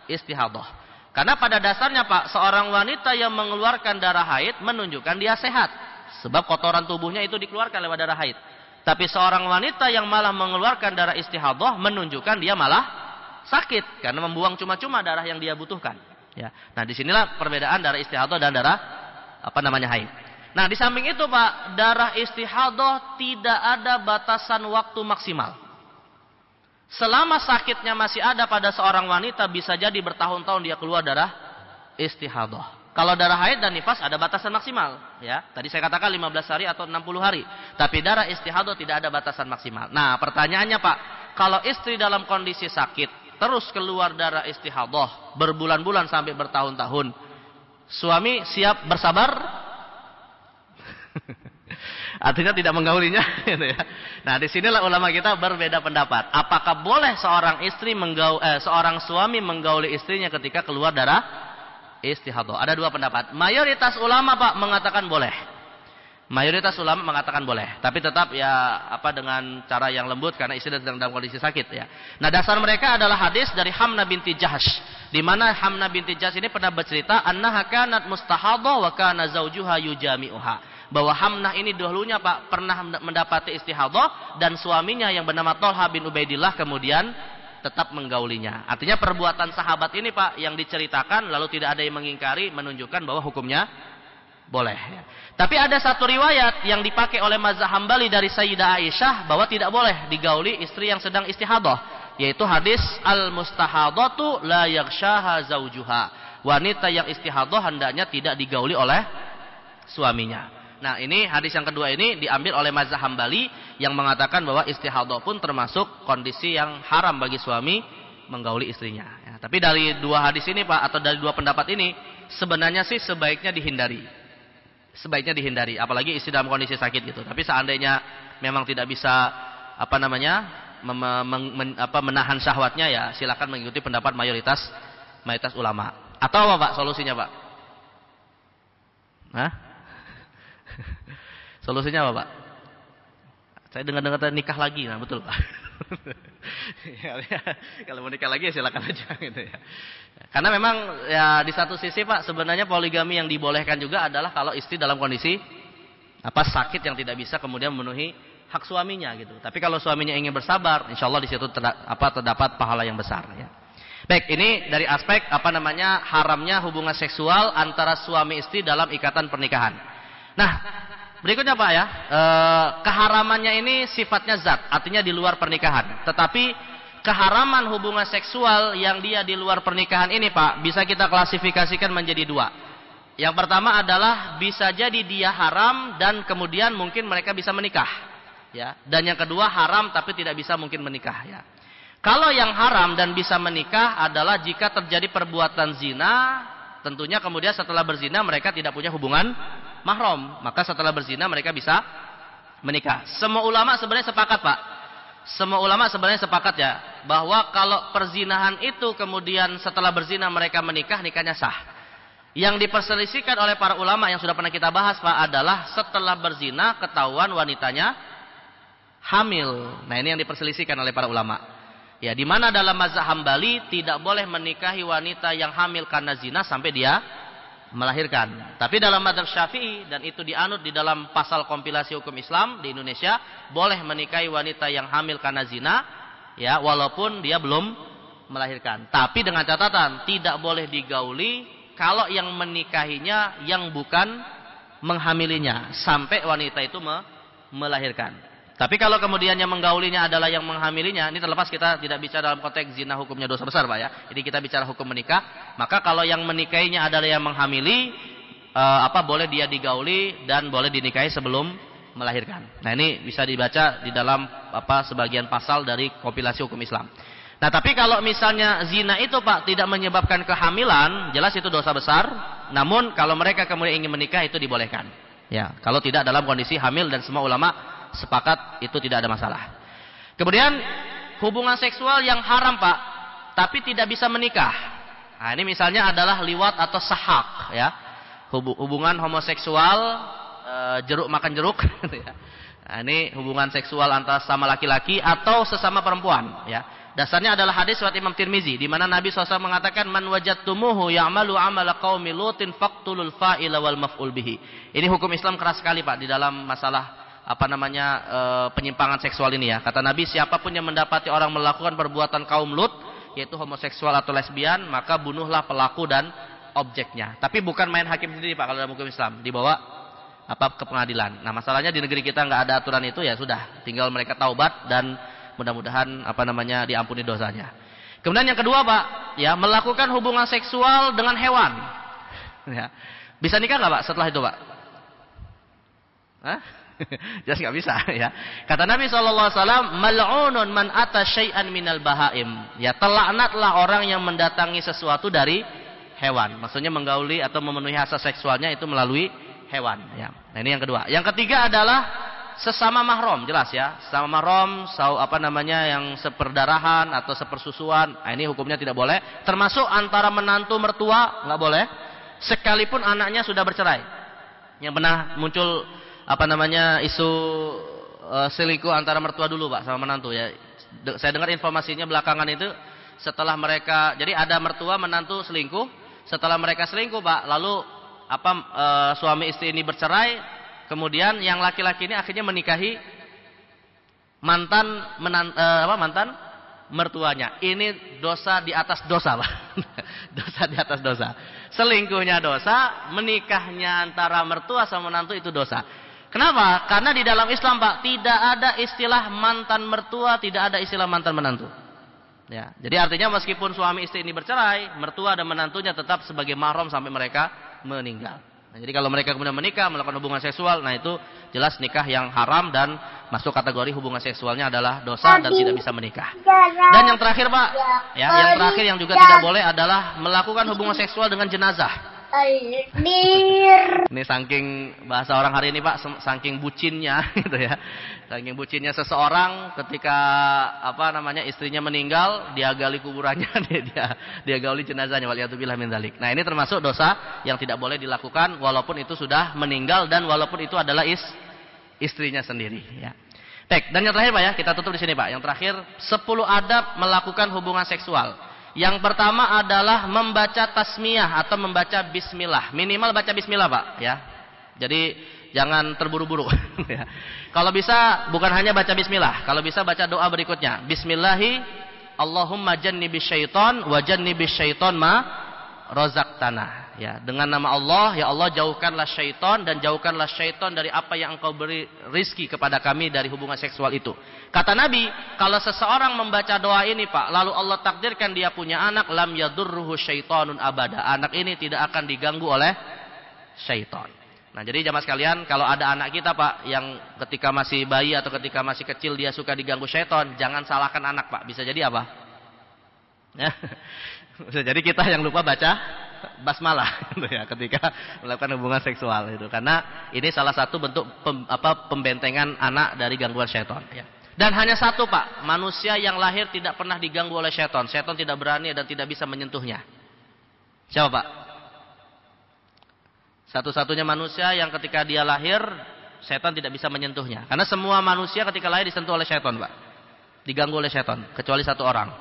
istihadah. Karena pada dasarnya Pak, seorang wanita yang mengeluarkan darah haid menunjukkan dia sehat. Sebab kotoran tubuhnya itu dikeluarkan lewat darah haid. Tapi seorang wanita yang malah mengeluarkan darah istihadah menunjukkan dia malah sakit. Karena membuang cuma-cuma darah yang dia butuhkan. Ya. Nah disinilah perbedaan darah istihadah dan darah haid. Nah di samping itu Pak, darah istihadah tidak ada batasan waktu maksimal. Selama sakitnya masih ada pada seorang wanita, bisa jadi bertahun-tahun dia keluar darah istihadah. Kalau darah haid dan nifas ada batasan maksimal. Ya, tadi saya katakan 15 hari atau 60 hari. Tapi darah istihadah tidak ada batasan maksimal. Nah pertanyaannya Pak, kalau istri dalam kondisi sakit, terus keluar darah istihadah, berbulan-bulan sampai bertahun-tahun, suami siap bersabar? Artinya tidak menggaulinya gitu ya. Nah, disinilah ulama kita berbeda pendapat. Apakah boleh seorang suami menggauli istrinya ketika keluar darah istihadhah? Ada dua pendapat. Mayoritas ulama Pak mengatakan boleh. Mayoritas ulama mengatakan boleh, tapi tetap ya dengan cara yang lembut karena istri sedang dalam kondisi sakit ya. Nah, dasar mereka adalah hadis dari Hamna binti Jahsh, di mana Hamna binti Jahsh ini pernah bercerita annaha kanat mustahadhah wa kana zaujuha yujami'uha. Bahwa Hamnah ini dahulunya Pak pernah mendapati istihadhah dan suaminya yang bernama Thalha bin Ubaidillah kemudian tetap menggaulinya. Artinya perbuatan sahabat ini Pak yang diceritakan lalu tidak ada yang mengingkari, menunjukkan bahwa hukumnya boleh ya. Tapi ada satu riwayat yang dipakai oleh mazhab Hambali dari Sayyidah Aisyah bahwa tidak boleh digauli istri yang sedang istihadhah, yaitu hadis al-mustahadhatu la yaghshaha zaujuha. Wanita yang istihadhah hendaknya tidak digauli oleh suaminya. Nah, ini hadis yang kedua ini diambil oleh mazhab Hambali yang mengatakan bahwa istihadhah pun termasuk kondisi yang haram bagi suami menggauli istrinya ya. Tapi dari dua hadis ini Pak, atau dari dua pendapat ini sebenarnya sih sebaiknya dihindari. Sebaiknya dihindari, apalagi istri dalam kondisi sakit gitu. Tapi seandainya memang tidak bisa menahan syahwatnya ya silakan mengikuti pendapat mayoritas ulama. Atau apa Pak solusinya Pak? Hah? Solusinya apa Pak? Saya dengar-dengar nikah lagi, nah betul Pak. Ya, kalau mau nikah lagi ya silakan aja gitu ya. Karena memang ya di satu sisi Pak sebenarnya poligami yang dibolehkan juga adalah kalau istri dalam kondisi sakit yang tidak bisa kemudian memenuhi hak suaminya gitu. Tapi kalau suaminya ingin bersabar, insya Allah di situ terdapat pahala yang besar ya. Baik, ini dari aspek haramnya hubungan seksual antara suami istri dalam ikatan pernikahan. Nah, berikutnya Pak ya, keharamannya ini sifatnya zat, artinya di luar pernikahan. Tetapi keharaman hubungan seksual yang dia di luar pernikahan ini Pak, bisa kita klasifikasikan menjadi dua. Yang pertama adalah bisa jadi dia haram dan kemudian mungkin mereka bisa menikah. Ya. Dan yang kedua haram tapi tidak bisa mungkin menikah. Ya. Kalau yang haram dan bisa menikah adalah jika terjadi perbuatan zina, tentunya kemudian setelah berzina mereka tidak punya hubungan mahram. Maka setelah berzina mereka bisa menikah. Semua ulama sebenarnya sepakat Pak. Semua ulama sebenarnya sepakat ya bahwa kalau perzinahan itu kemudian setelah berzina mereka menikah, nikahnya sah. Yang diperselisihkan oleh para ulama yang sudah pernah kita bahas Pak adalah setelah berzina ketahuan wanitanya hamil. Nah, ini yang diperselisihkan oleh para ulama. Ya, di mana dalam mazhab Hambali tidak boleh menikahi wanita yang hamil karena zina sampai dia melahirkan. Tapi dalam mazhab Syafi'i dan itu dianut di dalam pasal kompilasi hukum Islam di Indonesia, boleh menikahi wanita yang hamil karena zina ya walaupun dia belum melahirkan. Tapi dengan catatan tidak boleh digauli kalau yang menikahinya yang bukan menghamilinya sampai wanita itu melahirkan. Tapi kalau kemudian yang menggaulinya adalah yang menghamilinya, ini terlepas kita tidak bicara dalam konteks zina hukumnya dosa besar Pak ya. Jadi kita bicara hukum menikah, maka kalau yang menikahinya adalah yang menghamili, boleh dia digauli dan boleh dinikahi sebelum melahirkan. Nah, ini bisa dibaca di dalam sebagian pasal dari kompilasi hukum Islam. Nah, tapi kalau misalnya zina itu Pak tidak menyebabkan kehamilan, jelas itu dosa besar. Namun kalau mereka kemudian ingin menikah itu dibolehkan. Ya, kalau tidak dalam kondisi hamil dan semua ulama sepakat itu tidak ada masalah. Kemudian hubungan seksual yang haram Pak, tapi tidak bisa menikah. Nah, ini misalnya adalah liwat atau sahak ya. Hubungan homoseksual jeruk makan jeruk gitu ya. Nah, ini hubungan seksual antara sama laki-laki atau sesama perempuan ya. Dasarnya adalah hadis riwayat Imam Tirmizi di mana Nabi SAW mengatakan man wajadtumuhu ya'malu 'amala qaumi lutin faqtulul fa'ila wal maf'ul bihi. Ini hukum Islam keras sekali Pak di dalam masalah penyimpangan seksual ini ya. Kata Nabi, siapapun yang mendapati orang melakukan perbuatan kaum Lut, yaitu homoseksual atau lesbian, maka bunuhlah pelaku dan objeknya. Tapi bukan main hakim sendiri Pak kalau dalam hukum Islam, dibawa ke pengadilan. Nah, masalahnya di negeri kita nggak ada aturan itu ya sudah, tinggal mereka taubat dan mudah-mudahan diampuni dosanya. Kemudian yang kedua Pak, ya melakukan hubungan seksual dengan hewan. Ya. Bisa nikah nggak Pak setelah itu Pak? Hah? Jelas nggak bisa ya. Kata Nabi SAW, mal'unun man ata syai'an minal bahaim. Ya, terlaknatlah orang yang mendatangi sesuatu dari hewan. Maksudnya menggauli atau memenuhi hasrat seksualnya itu melalui hewan ya. Nah, ini yang kedua. Yang ketiga adalah sesama mahram, jelas ya. Sesama mahram, yang seperdarahan atau sepersusuan, nah ini hukumnya tidak boleh. Termasuk antara menantu mertua nggak boleh, sekalipun anaknya sudah bercerai. Yang pernah muncul isu selingkuh antara mertua dulu Pak sama menantu ya. Saya dengar informasinya belakangan itu setelah mereka, jadi ada mertua menantu selingkuh, setelah mereka selingkuh Pak, lalu suami istri ini bercerai, kemudian yang laki-laki ini akhirnya menikahi mantan mertuanya. Ini dosa di atas dosa Pak. Dosa di atas dosa. Selingkuhnya dosa, menikahnya antara mertua sama menantu itu dosa. Kenapa? Karena di dalam Islam Pak tidak ada istilah mantan mertua, tidak ada istilah mantan menantu. Ya, jadi artinya meskipun suami istri ini bercerai, mertua dan menantunya tetap sebagai mahram sampai mereka meninggal. Nah, jadi kalau mereka kemudian menikah, melakukan hubungan seksual, nah itu jelas nikah yang haram dan masuk kategori hubungan seksualnya adalah dosa dan tidak bisa menikah. Dan yang terakhir Pak, ya, yang terakhir yang juga tidak boleh adalah melakukan hubungan seksual dengan jenazah. Ini saking bahasa orang hari ini Pak, saking bucinnya gitu ya. Saking bucinnya seseorang ketika istrinya meninggal, dia gali kuburannya, dia gali jenazahnya, waliyadzubillah min dzalik. Nah, ini termasuk dosa yang tidak boleh dilakukan walaupun itu sudah meninggal dan walaupun itu adalah istrinya sendiri ya. Baik, dan yang terakhir Pak ya, kita tutup di sini Pak. Yang terakhir, 10 adab melakukan hubungan seksual. Yang pertama adalah membaca tasmiyah atau membaca bismillah. Minimal baca bismillah Pak ya. Jadi jangan terburu-buru ya. Kalau bisa bukan hanya baca bismillah, kalau bisa baca doa berikutnya. Bismillahi Allahumma jannibis syaiton wa jannibis syaiton ma razaqtana. Ya, dengan nama Allah, ya Allah jauhkanlah syaitan dan jauhkanlah syaitan dari apa yang Engkau beri rizki kepada kami dari hubungan seksual itu. Kata Nabi, kalau seseorang membaca doa ini Pak, lalu Allah takdirkan dia punya anak, lam yadurruhu syaitanun abada. Anak ini tidak akan diganggu oleh syaitan. Nah, jadi jamaah sekalian, kalau ada anak kita Pak yang ketika masih bayi atau ketika masih kecil dia suka diganggu syaitan, jangan salahkan anak Pak. Bisa jadi apa? Ya. Bisa jadi kita yang lupa baca basmalah gitu ya, ketika melakukan hubungan seksual itu, karena ini salah satu bentuk pembentengan anak dari gangguan syaitan ya. Dan hanya satu Pak, manusia yang lahir tidak pernah diganggu oleh syaitan. Syaitan tidak berani dan tidak bisa menyentuhnya. Siapa Pak? Satu-satunya manusia yang ketika dia lahir syaitan tidak bisa menyentuhnya. Karena semua manusia ketika lahir disentuh oleh syaitan Pak, diganggu oleh syaitan, kecuali satu orang,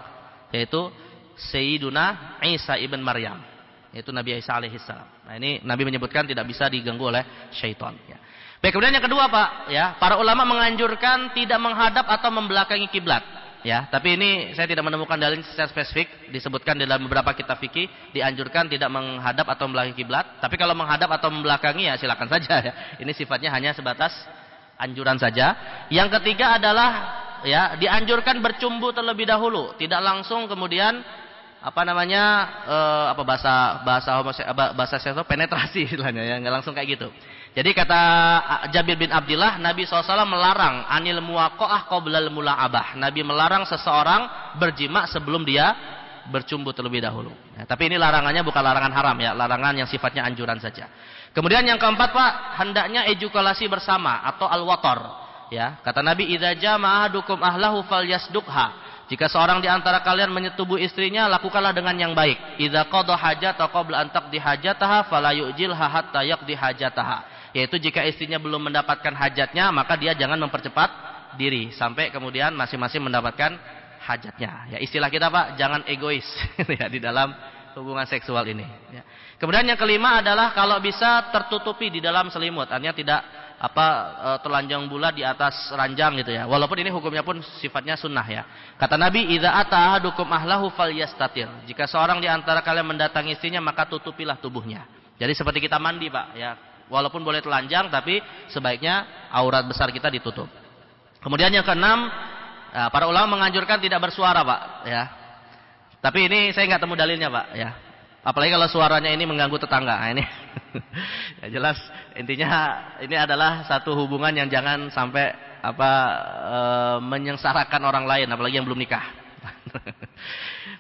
yaitu Sayyiduna Isa ibn Maryam, yaitu Nabi Isa alaihissalam. Nah, ini Nabi menyebutkan tidak bisa diganggu oleh syaitan ya. Baik, kemudian yang kedua Pak ya, para ulama menganjurkan tidak menghadap atau membelakangi kiblat ya. Tapi ini saya tidak menemukan dalil secara spesifik, disebutkan dalam beberapa kitab fikih dianjurkan tidak menghadap atau membelakangi kiblat. Tapi kalau menghadap atau membelakangi ya silakan saja ya. Ini sifatnya hanya sebatas anjuran saja. Yang ketiga adalah ya, dianjurkan bercumbu terlebih dahulu, tidak langsung kemudian bahasa seksual penetrasi istilahnya ya, nggak langsung kayak gitu. Jadi kata Jabir bin Abdullah, Nabi SAW melarang anil muwaqa'ah qoblal mula'abah. Nabi melarang seseorang berjima sebelum dia bercumbu terlebih dahulu. Ya, tapi ini larangannya bukan larangan haram ya, larangan yang sifatnya anjuran saja. Kemudian yang keempat Pak, hendaknya ejakulasi bersama atau al-watar. Ya, kata Nabi, idza jama'a ahadukum ahlahu falyasduqha. Jika seorang di antara kalian menyetubuh istrinya, lakukanlah dengan yang baik. Idza qada hajata qabla an taqdi hajataha fala yu'jilha hatta yaqdi hajataha. Yaitu jika istrinya belum mendapatkan hajatnya, maka dia jangan mempercepat diri sampai kemudian masing-masing mendapatkan hajatnya. Ya, istilah kita Pak, jangan egois ya di dalam hubungan seksual ini ya. Kemudian yang kelima adalah kalau bisa tertutupi di dalam selimut, artinya tidak telanjang bulat di atas ranjang gitu ya. Walaupun ini hukumnya pun sifatnya sunnah ya. Kata Nabi, idza ata ahadukum ahlahu falyastatir. Jika seorang di antara kalian mendatangi istrinya, maka tutupilah tubuhnya. Jadi seperti kita mandi Pak ya. Walaupun boleh telanjang, tapi sebaiknya aurat besar kita ditutup. Kemudian yang keenam, para ulama menganjurkan tidak bersuara Pak ya. Tapi ini saya nggak temu dalilnya Pak ya. Apalagi kalau suaranya ini mengganggu tetangga. Nah, ini ya jelas intinya ini adalah satu hubungan yang jangan sampai menyengsarakan orang lain, apalagi yang belum nikah.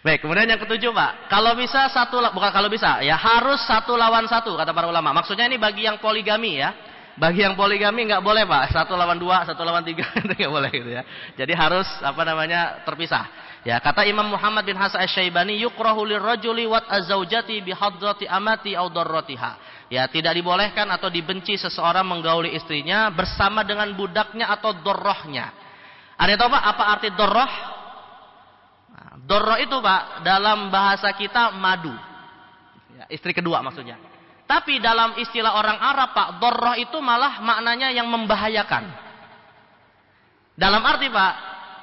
Baik, kemudian yang ketujuh Pak, kalau bisa harus satu lawan satu kata para ulama. Maksudnya ini bagi yang poligami ya. Bagi yang poligami nggak boleh Pak, 1 lawan 2, 1 lawan 3 itu nggak boleh gitu ya. Jadi harus terpisah. Ya, kata Imam Muhammad bin Hasan Asy-Syaibani, yukrahu lirrajuli wat azzaujati bihadrati amati aw darratiha. Ya, tidak dibolehkan atau dibenci seseorang menggauli istrinya bersama dengan budaknya atau dorrohnya. Ada tahu Pak apa arti dorroh? Nah, dorroh itu Pak dalam bahasa kita madu. Ya, istri kedua maksudnya. Tapi dalam istilah orang Arab Pak, dorroh itu malah maknanya yang membahayakan. Dalam arti Pak,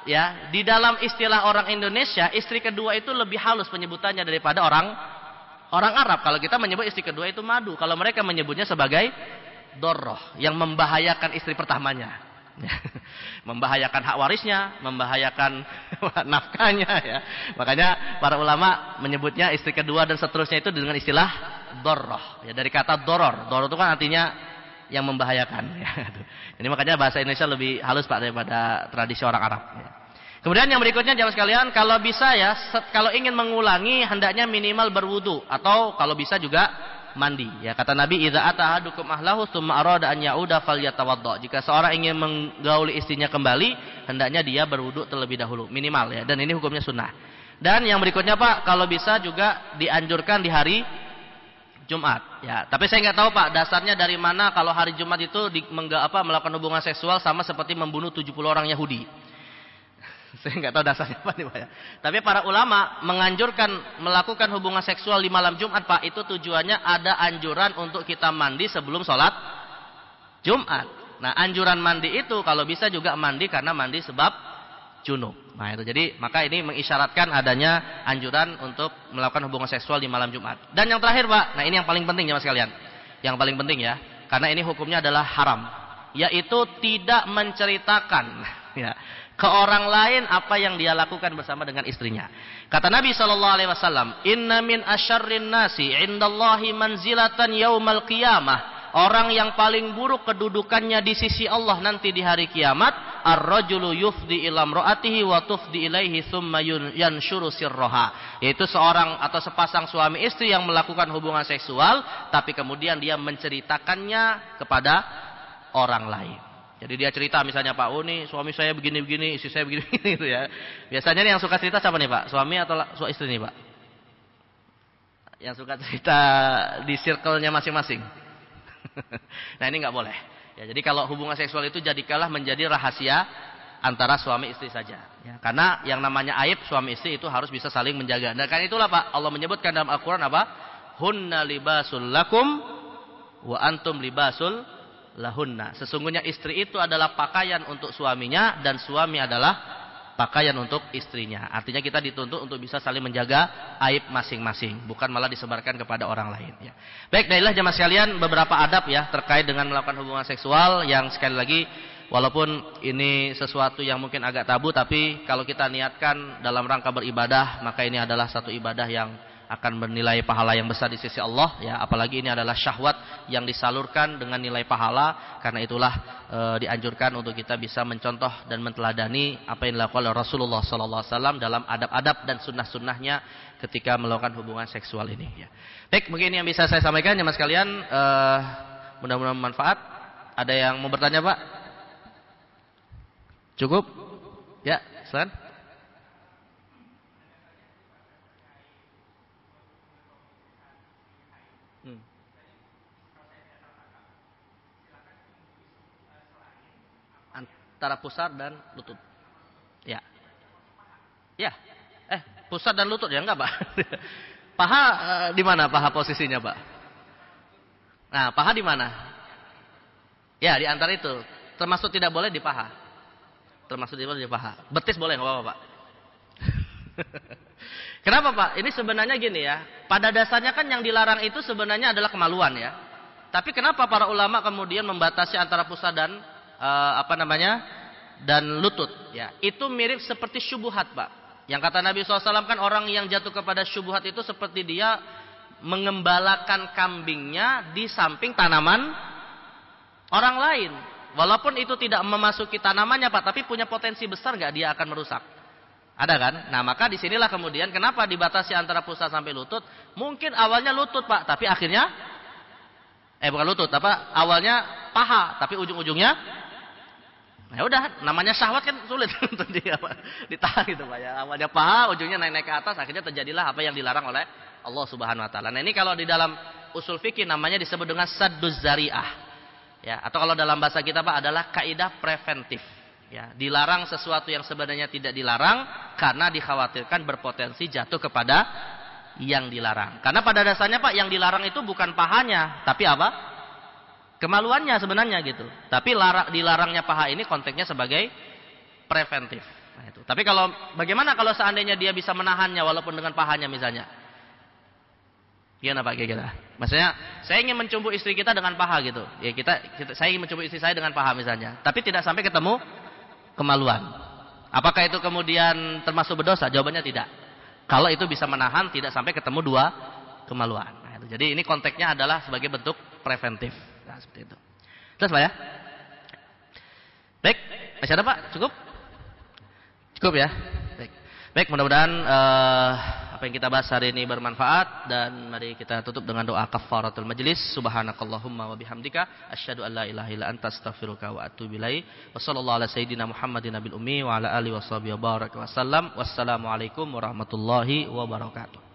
ya, di dalam istilah orang Indonesia, istri kedua itu lebih halus penyebutannya daripada orang Arab. Kalau kita menyebut istri kedua itu madu, kalau mereka menyebutnya sebagai dorroh, yang membahayakan istri pertamanya. Membahayakan hak warisnya, membahayakan nafkahnya ya. Makanya para ulama menyebutnya istri kedua dan seterusnya itu dengan istilah dorroh. Ya, dari kata doror. Doror itu kan artinya yang membahayakan ya. Jadi makanya bahasa Indonesia lebih halus Pak daripada tradisi orang Arab ya. Kemudian yang berikutnya jamaah sekalian, kalau bisa ya, kalau ingin mengulangi hendaknya minimal berwudu atau kalau bisa juga mandi. Ya, kata Nabi, idza ata ahadukum ahlahu tsumma arada an ya'uda falyatawadda. Jika seorang ingin menggauli istrinya kembali, hendaknya dia berwudu terlebih dahulu, minimal ya. Dan ini hukumnya sunnah. Dan yang berikutnya Pak, kalau bisa juga dianjurkan di hari Jumat. Ya, tapi saya nggak tahu Pak, dasarnya dari mana kalau hari Jumat itu melakukan hubungan seksual sama seperti membunuh 70 orang Yahudi. Saya nggak tahu dasarnya apa nih Pak ya. Tapi para ulama menganjurkan melakukan hubungan seksual di malam Jumat Pak, itu tujuannya ada anjuran untuk kita mandi sebelum sholat Jumat. Nah, anjuran mandi itu kalau bisa juga mandi karena mandi sebab junub. Nah itu, jadi maka ini mengisyaratkan adanya anjuran untuk melakukan hubungan seksual di malam Jumat. Dan yang terakhir Pak, nah ini yang paling penting ya Mas sekalian. Yang paling penting ya, karena ini hukumnya adalah haram, yaitu tidak menceritakan ya ke orang lain apa yang dia lakukan bersama dengan istrinya. Kata Nabi SAW, inna min asyarrin nasi indallahi manzilatan yaumal qiyamah. Orang yang paling buruk kedudukannya di sisi Allah nanti di hari kiamat, ar-rajulu yufdi ila imra'atihi wa tufdi ilaihi tsumma yanshuru sirraha. Yaitu seorang atau sepasang suami istri yang melakukan hubungan seksual tapi kemudian dia menceritakannya kepada orang lain. Jadi dia cerita misalnya Pak, oh nih suami saya begini-begini, istri saya begini-begini gitu ya. Biasanya nih yang suka cerita siapa nih Pak? Suami atau istri nih Pak? Yang suka cerita di circle-nya masing-masing. Nah ini nggak boleh. Ya, jadi kalau hubungan seksual itu jadikanlah menjadi rahasia antara suami istri saja. Ya, karena yang namanya aib suami istri itu harus bisa saling menjaga. Dan karena itulah Pak, Allah menyebutkan dalam Al-Quran apa? Hunna libasul lakum wa antum libasul lahunna. Sesungguhnya istri itu adalah pakaian untuk suaminya dan suami adalah pakaian untuk istrinya. Artinya kita dituntut untuk bisa saling menjaga aib masing-masing, bukan malah disebarkan kepada orang lain ya. Baik, baiklah jemaah sekalian, beberapa adab ya terkait dengan melakukan hubungan seksual yang sekali lagi walaupun ini sesuatu yang mungkin agak tabu, tapi kalau kita niatkan dalam rangka beribadah, maka ini adalah satu ibadah yang akan bernilai pahala yang besar di sisi Allah ya, apalagi ini adalah syahwat yang disalurkan dengan nilai pahala. Karena itulah dianjurkan untuk kita bisa mencontoh dan menteladani apa yang dilakukan oleh Rasulullah SAW dalam adab-adab dan sunnah-sunnahnya ketika melakukan hubungan seksual ini ya. Baik, mungkin yang bisa saya sampaikan jemaah sekalian, mudah-mudahan bermanfaat. Ada yang mau bertanya Pak? Cukup? Ya, silakan. Antara pusar dan lutut. Ya. Ya. Pusar dan lutut ya enggak, Pak? Paha di mana paha posisinya, Pak? Nah, paha di mana? Ya, di antara itu. Termasuk tidak boleh di paha. Termasuk tidak boleh di paha. Betis boleh enggak apa-apa, Pak? Kenapa, Pak? Ini sebenarnya gini ya. Pada dasarnya kan yang dilarang itu sebenarnya adalah kemaluan ya. Tapi kenapa para ulama kemudian membatasi antara pusar dan dan lutut ya? Itu mirip seperti syubhat Pak. Yang kata Nabi SAW kan orang yang jatuh kepada syubhat itu seperti dia mengembalakan kambingnya di samping tanaman orang lain. Walaupun itu tidak memasuki tanamannya Pak, tapi punya potensi besar nggak dia akan merusak. Ada kan? Nah maka disinilah kemudian kenapa dibatasi antara pusar sampai lutut. Mungkin awalnya lutut Pak, tapi akhirnya Bukan lutut, awalnya paha, tapi ujung-ujungnya, ya udah, namanya syahwat kan sulit untuk ditahan gitu Pak ya. Awalnya paha, ujungnya naik-naik ke atas, akhirnya terjadilah apa yang dilarang oleh Allah Subhanahu wa taala. Nah, ini kalau di dalam usul fikih namanya disebut dengan sadduz zari'ah. Ya, atau kalau dalam bahasa kita Pak adalah kaidah preventif. Ya, dilarang sesuatu yang sebenarnya tidak dilarang karena dikhawatirkan berpotensi jatuh kepada yang dilarang. Karena pada dasarnya Pak yang dilarang itu bukan pahanya, tapi apa? Kemaluannya sebenarnya gitu. Tapi dilarangnya paha ini konteksnya sebagai preventif. Nah, itu. Tapi kalau bagaimana kalau seandainya dia bisa menahannya walaupun dengan pahanya misalnya? Gimana Pak kira-kira? Maksudnya saya ingin mencumbu istri kita dengan paha gitu. Ya saya ingin mencumbu istri saya dengan paha misalnya. Tapi tidak sampai ketemu kemaluan. Apakah itu kemudian termasuk berdosa? Jawabannya tidak. Kalau itu bisa menahan tidak sampai ketemu dua kemaluan. Nah, itu. Jadi ini konteksnya adalah sebagai bentuk preventif. Nah, seperti itu. Jelas Pak ya? Baik, masih ada Pak? Cukup? Cukup ya? Baik, mudah-mudahan apa yang kita bahas hari ini bermanfaat dan mari kita tutup dengan doa kafaratul majlis. Subhanakallahumma wa bihamdika asyhadu an la ilaha illa anta astaghfiruka wa atubu ilaik. Wa sallallahu ala sayidina Muhammadin nabil ummi wa ala alihi washabihi wa baraka wasallam. Wassalamualaikum warahmatullahi wabarakatuh.